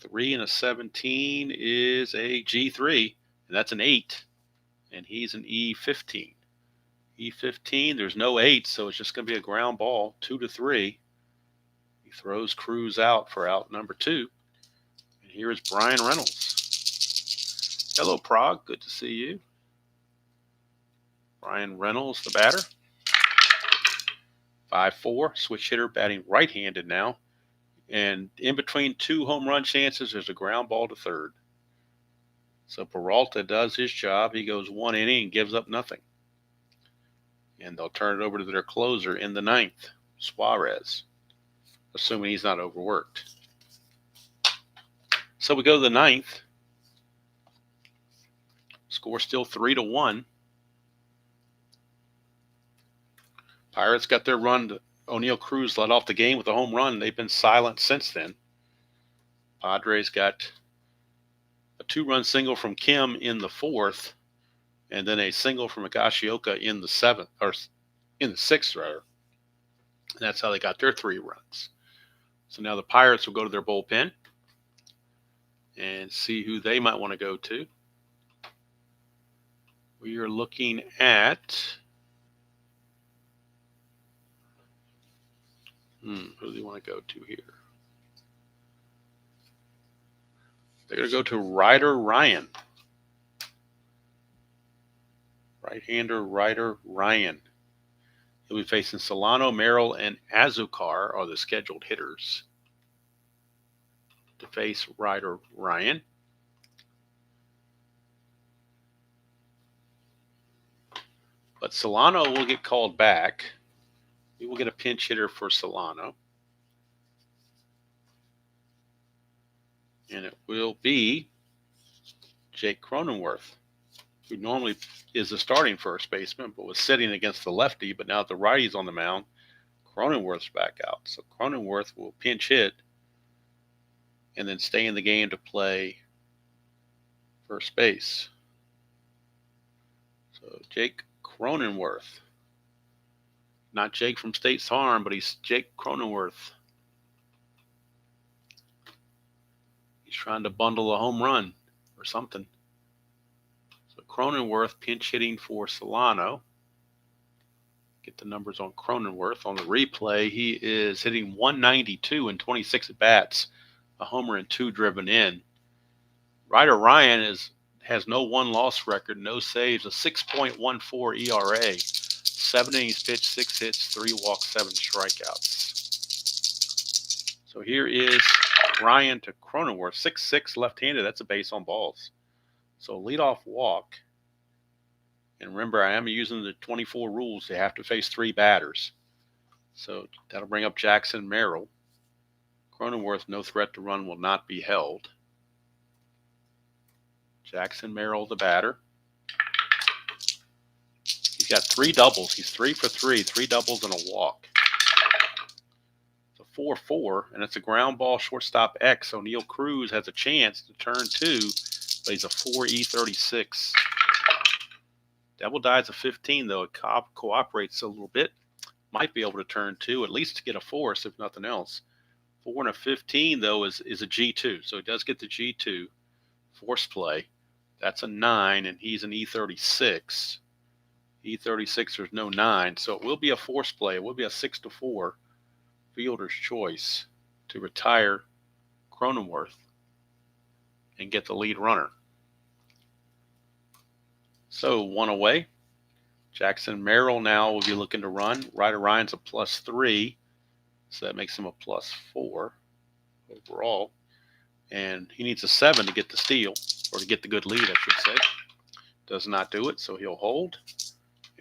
3-17 is a G3, and that's an 8, and he's an E15. E15, there's no 8, so it's just going to be a ground ball, 2-3. He throws Cruz out for out number 2. And here is Brian Reynolds. Hello, Prague. Good to see you. Brian Reynolds, the batter. 5-4, switch hitter, batting right-handed now. And in between 2 home run chances, there's a ground ball to third. So Peralta does his job. He goes 1 inning and gives up nothing. And they'll turn it over to their closer in the 9th, Suarez, assuming he's not overworked. So we go to the 9th. Score still 3-1. Pirates got their run. O'Neill Cruz led off the game with a home run. They've been silent since then. Padres got a 2-run single from Kim in the 4th, and then a single from Higashioka in the 7th, or in the 6th, rather. And that's how they got their 3 runs. So now the Pirates will go to their bullpen and see who they might want to go to. We are looking at who do they want to go to here? They're going to go to Ryder Ryan. Right-hander Ryder Ryan. He'll be facing Solano, Merrill, and Azucar are the scheduled hitters to face Ryder Ryan. But Solano will get called back. We will get a pinch hitter for Solano. And it will be Jake Cronenworth, who normally is the starting first baseman, but was sitting against the lefty. But now the righty's on the mound, Cronenworth's back out. So Cronenworth will pinch hit and then stay in the game to play first base. So Jake Cronenworth. Not Jake from State Farm, but he's Jake Cronenworth. He's trying to bundle a home run or something. So Cronenworth pinch hitting for Solano. Get the numbers on Cronenworth. On the replay, he is hitting 192 in 26 at-bats, a homer and 2 driven in. Ryder Ryan has no one-loss record, no saves, a 6.14 ERA. 7 innings pitched, 6 hits, 3 walks, 7 strikeouts. So here is Ryan to Cronenworth, 6'6", left-handed. That's a base on balls. So leadoff walk. And remember, I am using the 24 rules. They have to face 3 batters. So that'll bring up Jackson Merrill. Cronenworth, no threat to run, will not be held. Jackson Merrill, the batter. He's got 3 doubles. He's 3 for 3, 3 doubles and a walk. It's a 4-4, and it's a ground ball shortstop X. O'Neill Cruz has a chance to turn 2, but he's a 4E36. Devil dies a 15, though. It cooperates a little bit. Might be able to turn 2, at least to get a force, if nothing else. 4 and a 15, though, is a G2. So he does get the G2 force play. That's a 9, and he's an E36. E36, there's no 9. So it will be a force play. It will be a 6-4 fielder's choice to retire Cronenworth and get the lead runner. So 1 away. Jackson Merrill now will be looking to run. Ryder Ryan's a +3, so that makes him a +4 overall. And he needs a 7 to get the steal, or to get the good lead, I should say. Does not do it, so he'll hold.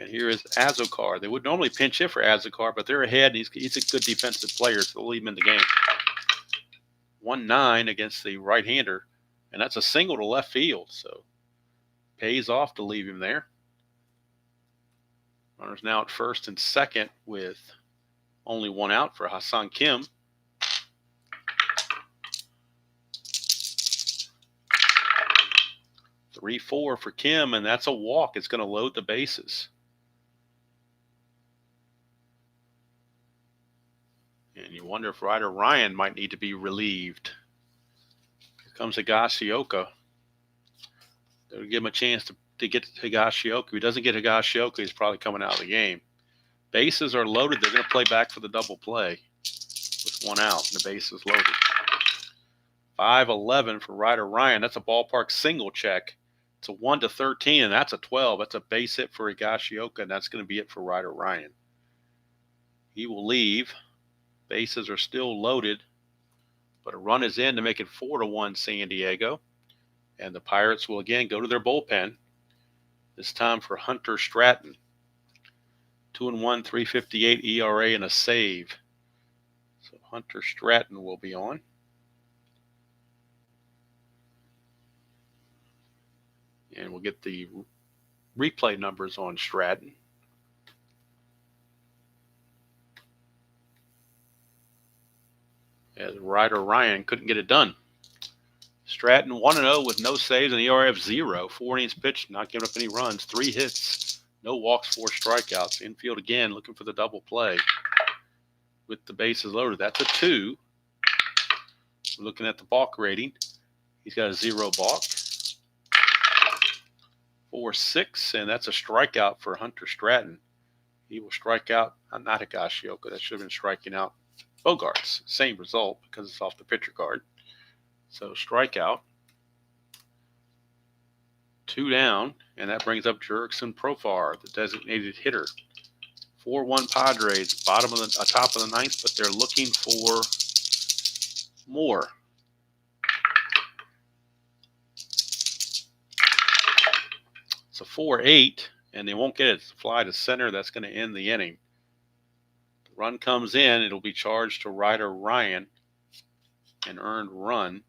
And here is Azokar. They would normally pinch hit for Azokar, but they're ahead. And he's a good defensive player, so they'll leave him in the game. 1-9 against the right-hander, and that's a single to left field, so pays off to leave him there. Runners now at first and second with only one out for Hassan Kim. Three, 4 for Kim, and that's a walk. It's going to load the bases. And you wonder if Ryder Ryan might need to be relieved. Here comes Higashioka. They'll give him a chance to get to Higashioka. If he doesn't get Higashioka, he's probably coming out of the game. Bases are loaded. They're going to play back for the double play with one out, and the base is loaded. 5-11 for Ryder Ryan. That's a ballpark single check. It's a 1-13, and that's a 12. That's a base hit for Higashioka, and that's going to be it for Ryder Ryan. He will leave. Bases are still loaded, but a run is in to make it 4-1 San Diego. And the Pirates will again go to their bullpen, this time for Hunter Stratton. 2-1, 3.58 ERA and a save. So Hunter Stratton will be on. And we'll get the replay numbers on Stratton. As Ryder Ryan couldn't get it done. Stratton 1-0 with no saves and ERA of 0. 4 innings pitched, not giving up any runs. 3 hits, no walks, 4 strikeouts. Infield again looking for the double play with the bases loaded. That's a 2. We're looking at the balk rating. He's got a 0 balk. 4-6, and that's a strikeout for Hunter Stratton. He will strike out, not Higashioka. That should have been striking out Bogarts. Same result because it's off the pitcher card. So strikeout. 2 down, and that brings up Jurickson Profar, the designated hitter. 4-1 Padres, top of the ninth, but they're looking for more. It's a 4-8, and they won't get it. It's a fly to center. That's going to end the inning. The run comes in. It'll be charged to Ryder Ryan, an earned run.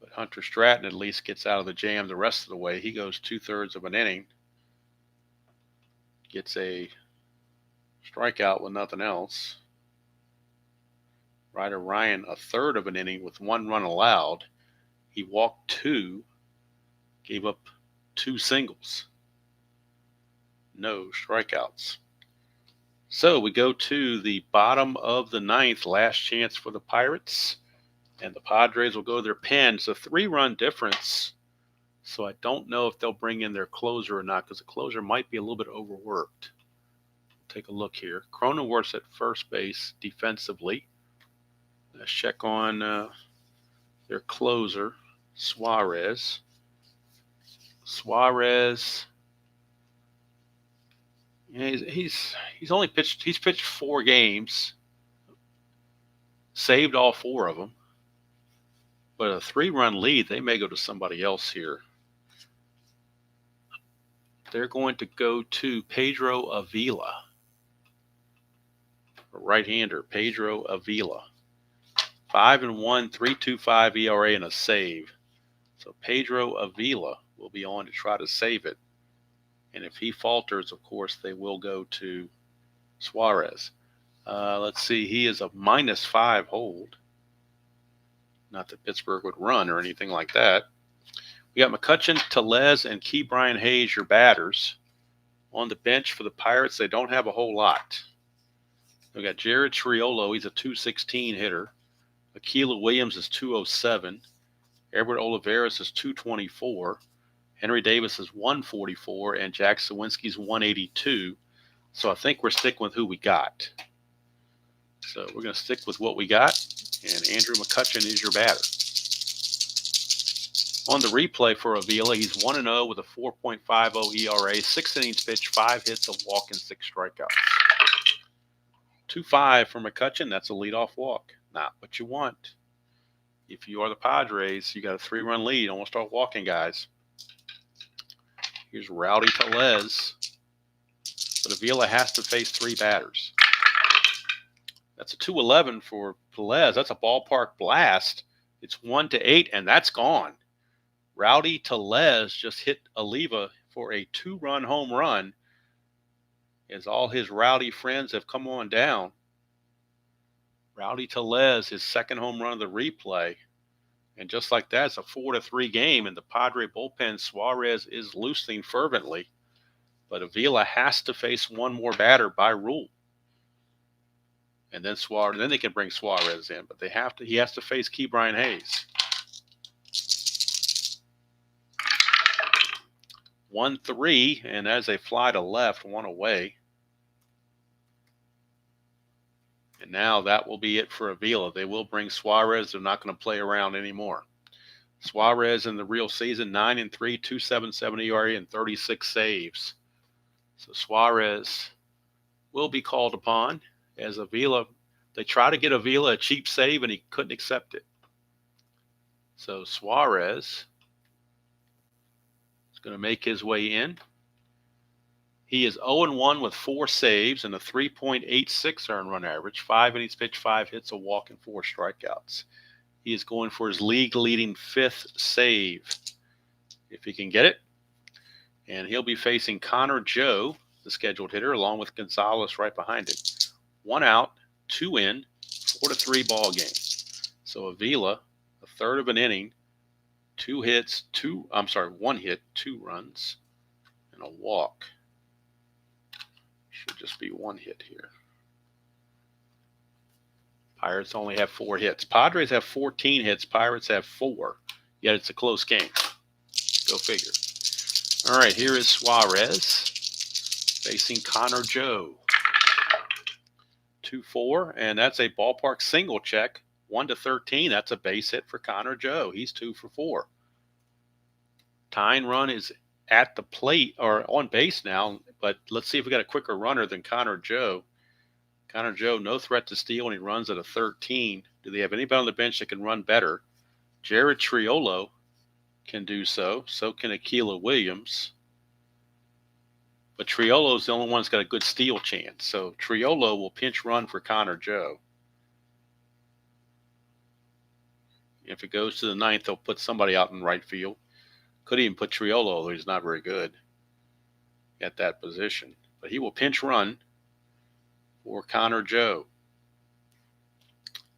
But Hunter Stratton at least gets out of the jam the rest of the way. He goes 2/3 of an inning. Gets a strikeout with nothing else. Ryder Ryan 1/3 of an inning with 1 run allowed. He walked 2, gave up 2 singles. No strikeouts. So we go to the bottom of the ninth, last chance for the Pirates. And the Padres will go to their pen. It's a 3-run difference. So I don't know if they'll bring in their closer or not, because the closer might be a little bit overworked. Take a look here. Cronenworth's at first base defensively. Let's check on their closer, Suarez. Suarez, he's pitched 4 games, saved all 4 of them. But a 3-run lead, they may go to somebody else here. They're going to go to Pedro Avila, a right-hander, Pedro Avila. 5-1, 3.25 ERA and a save. So Pedro Avila will be on to try to save it. And if he falters, of course, they will go to Suarez. Let's see, he is a -5 hold. Not that Pittsburgh would run or anything like that. We got McCutchen, Tellez, and Key Brian Hayes, your batters. On the bench for the Pirates, they don't have a whole lot. We got Jared Triolo, he's a 216 hitter. Aquila Williams is 207. Edward Olivares is 224. Henry Davis is 144. And Jack Sawinski's 182. So I think we're sticking with who we got. So we're going to stick with what we got. And Andrew McCutchen is your batter. On the replay for Avila, he's 1-0 with a 4.50 ERA, 6 innings pitched, 5 hits, a walk, and 6 strikeouts. 2-5 for McCutchen. That's a leadoff walk. Not what you want. if you are the Padres, you got a 3-run lead. Don't start walking, guys. Here's Rowdy Tellez. But Avila has to face 3 batters. That's a 2-11 for Tellez. That's a ballpark blast. It's 1-8, and that's gone. Rowdy Tellez just hit Oliva for a 2-run home run as all his Rowdy friends have come on down. Rowdy Tellez, his second home run of the replay. And just like that, it's a 4-3 game, and the Padre bullpen, Suarez is loosening fervently. But Avila has to face one more batter by rule. And then they can bring Suarez in, but he has to face Ke'Bryan Hayes. 1-3, and as they fly to left, 1 away. And now that will be it for Avila. They will bring Suarez. They're not going to play around anymore. Suarez in the real season, 9-3, 2.77 ERA, and 36 saves. So Suarez will be called upon as Avila. They try to get Avila a cheap save, and he couldn't accept it. So Suarez is going to make his way in. He is 0-1 with 4 saves and a 3.86 earned run average, 5 innings pitched, 5 hits, a walk, and 4 strikeouts. He is going for his league-leading 5th save, if he can get it. And he'll be facing Connor Joe, the scheduled hitter, along with Gonzalez right behind him. 1 out, 2 in, 4-3 ball game. So Avila, a third of an inning, 1 hit, 2 runs, and a walk. Should just be 1 hit here. Pirates only have 4 hits. Padres have 14 hits. Pirates have 4. Yet it's a close game. Go figure. All right, here is Suarez facing Connor Joe. 2-4, and that's a ballpark single check. 1-13. That's a base hit for Connor Joe. He's 2 for 4. Tying run is at the plate or on base now, but let's see if we got a quicker runner than Connor Joe. Connor Joe, no threat to steal, and he runs at a 13. Do they have anybody on the bench that can run better? Jared Triolo can do so. So can Aquila Williams. But Triolo's the only one that's got a good steal chance. So Triolo will pinch run for Connor Joe. If it goes to the 9th, they'll put somebody out in right field. Could even put Triolo, although he's not very good at that position. But he will pinch run for Connor Joe.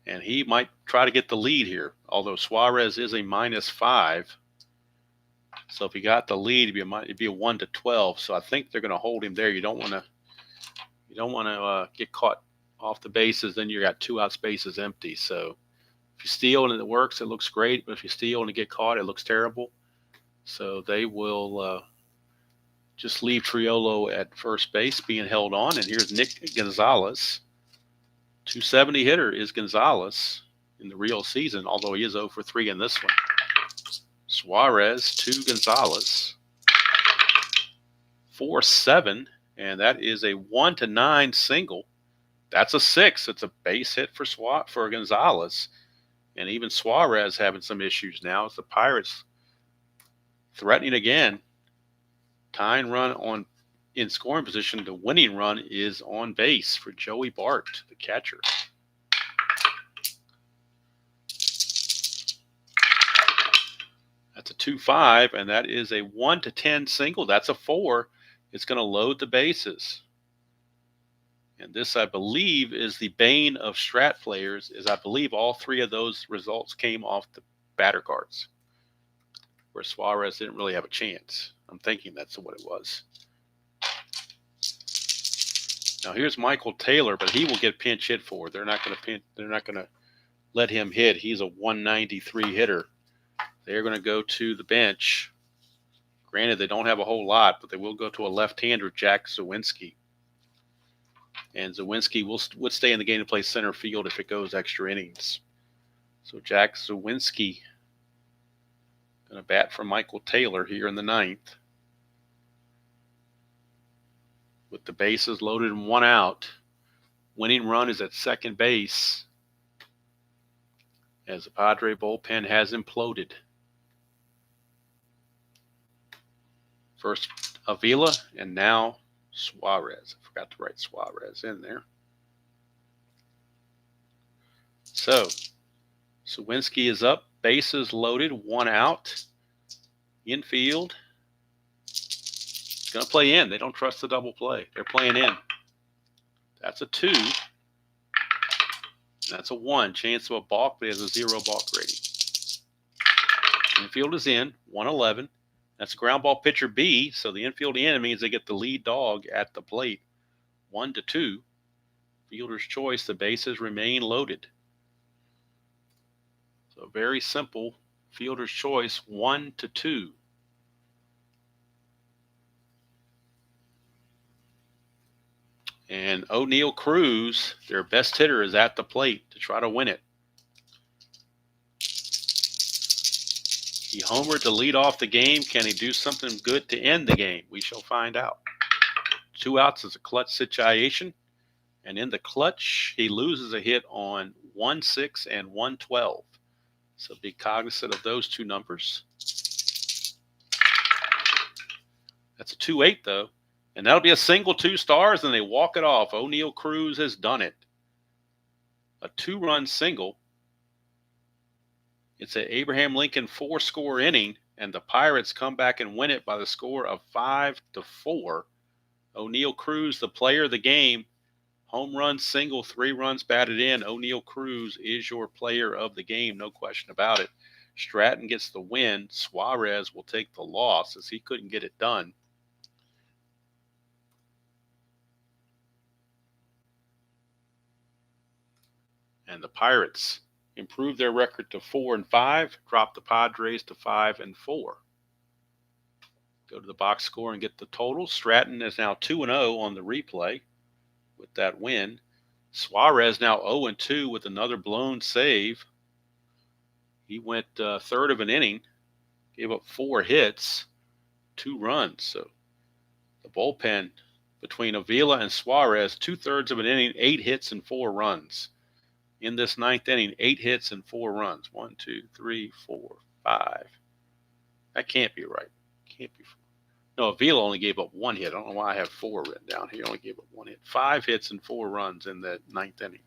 And he might try to get the lead here, although Suarez is a -5. So if he got the lead, it'd be a 1-12. So I think they're going to hold him there. You don't want to get caught off the bases. Then you got 2 out spaces empty. So if you steal and it works, it looks great. But if you steal and you get caught, it looks terrible. So they will just leave Triolo at first base being held on. And here's Nick Gonzalez. 270 hitter is Gonzalez in the real season, although he is 0 for 3 in this one. Suarez to Gonzalez. 4-7, and that is a 1-9 single. That's a 6. It's a base hit for Gonzalez. And even Suarez having some issues now as the Pirates threatening again. Tying run in scoring position. The winning run is on base for Joey Bart, the catcher. That's a 2-5, and that is a 1-10 single. That's a 4. It's going to load the bases. And this, I believe, is the bane of Strat players, is I believe all 3 of those results came off the batter cards, where Suarez didn't really have a chance. I'm thinking that's what it was. Now here's Michael Taylor, but he will get pinch hit for. They're not going to let him hit. He's a 193 hitter. They're going to go to the bench. Granted, they don't have a whole lot, but they will go to a left-hander, Jack Zawinski. And Zawinski would stay in the game to play center field if it goes extra innings. So Jack Zawinski going to bat for Michael Taylor here in the 9th. With the bases loaded and 1 out. Winning run is at second base. as the Padre bullpen has imploded. First Avila and now Suarez. I forgot to write Suarez in there. So Sawinski is up, bases loaded, 1 out. Infield. It's going to play in. They don't trust the double play. They're playing in. That's a 2. And that's a 1. Chance of a balk, but he has a 0 balk rating. Infield is in, 111. That's a ground ball pitcher B, so the infield in means they get the lead dog at the plate. 1-2. Fielder's choice, the bases remain loaded. So very simple. Fielder's choice, 1-2. And O'Neal Cruz, their best hitter, is at the plate to try to win it. He homered to lead off the game. Can he do something good to end the game? We shall find out. 2 outs is a clutch situation. And in the clutch, he loses a hit on 1-6 and 112. So be cognizant of those 2 numbers. That's a 2-8, though. And that'll be a single 2 stars, and they walk it off. O'Neal Cruz has done it. A 2-run single. It's an Abraham Lincoln 4-score inning, and the Pirates come back and win it by the score of 5-4. O'Neal Cruz, the player of the game. Home run, single, 3 runs batted in. O'Neal Cruz is your player of the game, no question about it. Stratton gets the win. Suarez will take the loss as he couldn't get it done. And the Pirates improve their record to 4-5, drop the Padres to 5-4. Go to the box score and get the total. Stratton is now 2-0 on the replay with that win. Suarez now 0-2 with another blown save. He went third of an inning, gave up 4 hits, 2 runs. So the bullpen between Avila and Suarez, 2/3 of an inning, 8 hits and 4 runs. In this 9th inning, 8 hits and 4 runs. 1, 2, 3, 4, 5. That can't be right. Can't be. No, Avila only gave up 1 hit. I don't know why I have 4 written down here. He only gave up 1 hit. 5 hits and 4 runs in the 9th inning.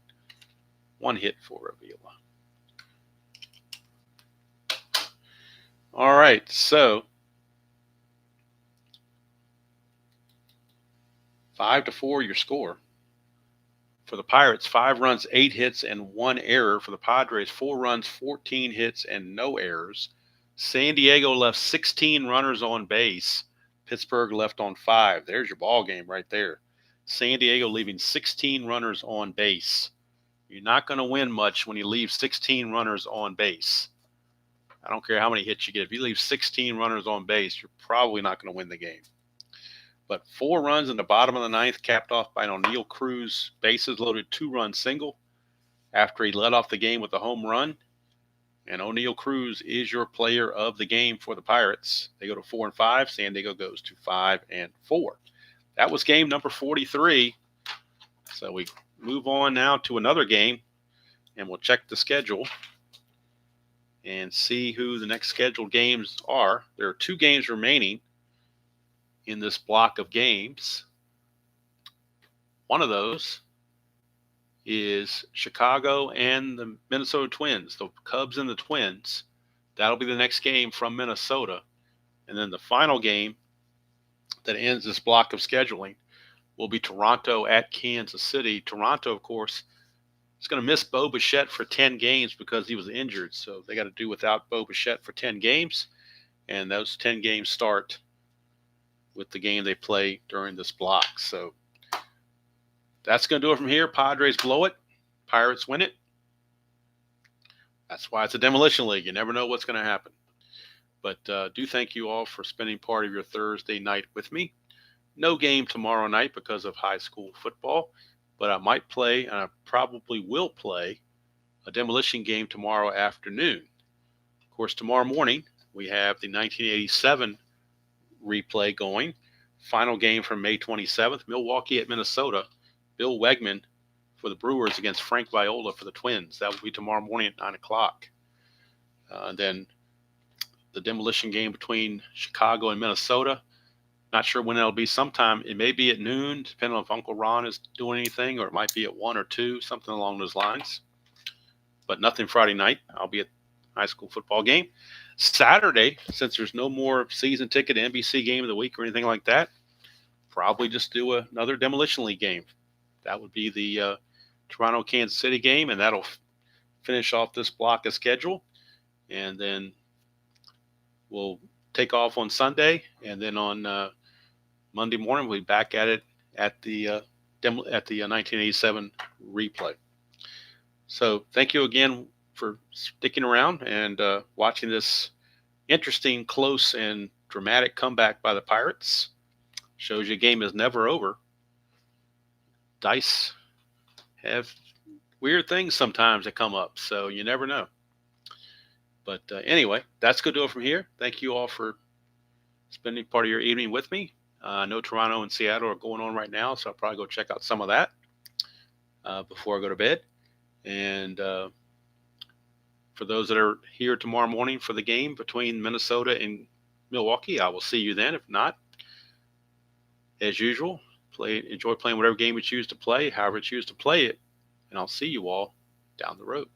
1 hit for Avila. All right, so 5-4 your score. For the Pirates, 5 runs, 8 hits, and 1 error. For the Padres, 4 runs, 14 hits, and no errors. San Diego left 16 runners on base. Pittsburgh left on 5. There's your ball game right there. San Diego leaving 16 runners on base. You're not going to win much when you leave 16 runners on base. I don't care how many hits you get. If you leave 16 runners on base, you're probably not going to win the game. But 4 runs in the bottom of the 9th, capped off by an O'Neal Cruz bases loaded 2-run single after he led off the game with a home run. And O'Neal Cruz is your player of the game for the Pirates. They go to 4-5. San Diego goes to 5-4. That was game number 43. So we move on now to another game, and we'll check the schedule and see who the next scheduled games are. There are 2 games remaining in this block of games. One of those is Chicago and the Minnesota Twins, the Cubs and the Twins. That'll be the next game from Minnesota. And then the final game that ends this block of scheduling will be Toronto at Kansas City. Toronto, of course, is going to miss Bo Bichette for 10 games because he was injured. So they got to do without Bo Bichette for 10 games. And those 10 games start with the game they play during this block. So that's going to do it from here. Padres blow it. Pirates win it. That's why it's a demolition league. You never know what's going to happen. But do thank you all for spending part of your Thursday night with me. No game tomorrow night because of high school football. But I might play, and I probably will play, a demolition game tomorrow afternoon. Of course, tomorrow morning, we have the 1987 replay going. Final game from May 27th, Milwaukee at Minnesota. Bill Wegman for the Brewers against Frank Viola for the Twins. That will be tomorrow morning at 9 o'clock. Then the demolition game between Chicago and Minnesota. Not sure when it'll be. Sometime it may be at noon, depending on if Uncle Ron is doing anything, or it might be at 1 or 2, something along those lines. But nothing Friday night. I'll be at high school football game. Saturday, since there's no more season ticket NBC game of the week or anything like that, probably just do another Demolition League game. That would be the Toronto Kansas City game, and that'll finish off this block of schedule. And then we'll take off on Sunday, and then on Monday morning we'll be back at it at the 1987 replay. So thank you again for sticking around and watching this interesting, close, and dramatic comeback by the Pirates. Shows you a game is never over. Dice have weird things sometimes that come up, so you never know. But anyway, that's going to do it from here. Thank you all for spending part of your evening with me. I know Toronto and Seattle are going on right now, so I'll probably go check out some of that before I go to bed. And for those that are here tomorrow morning for the game between Minnesota and Milwaukee, I will see you then. If not, as usual, enjoy playing whatever game you choose to play, however you choose to play it, and I'll see you all down the road.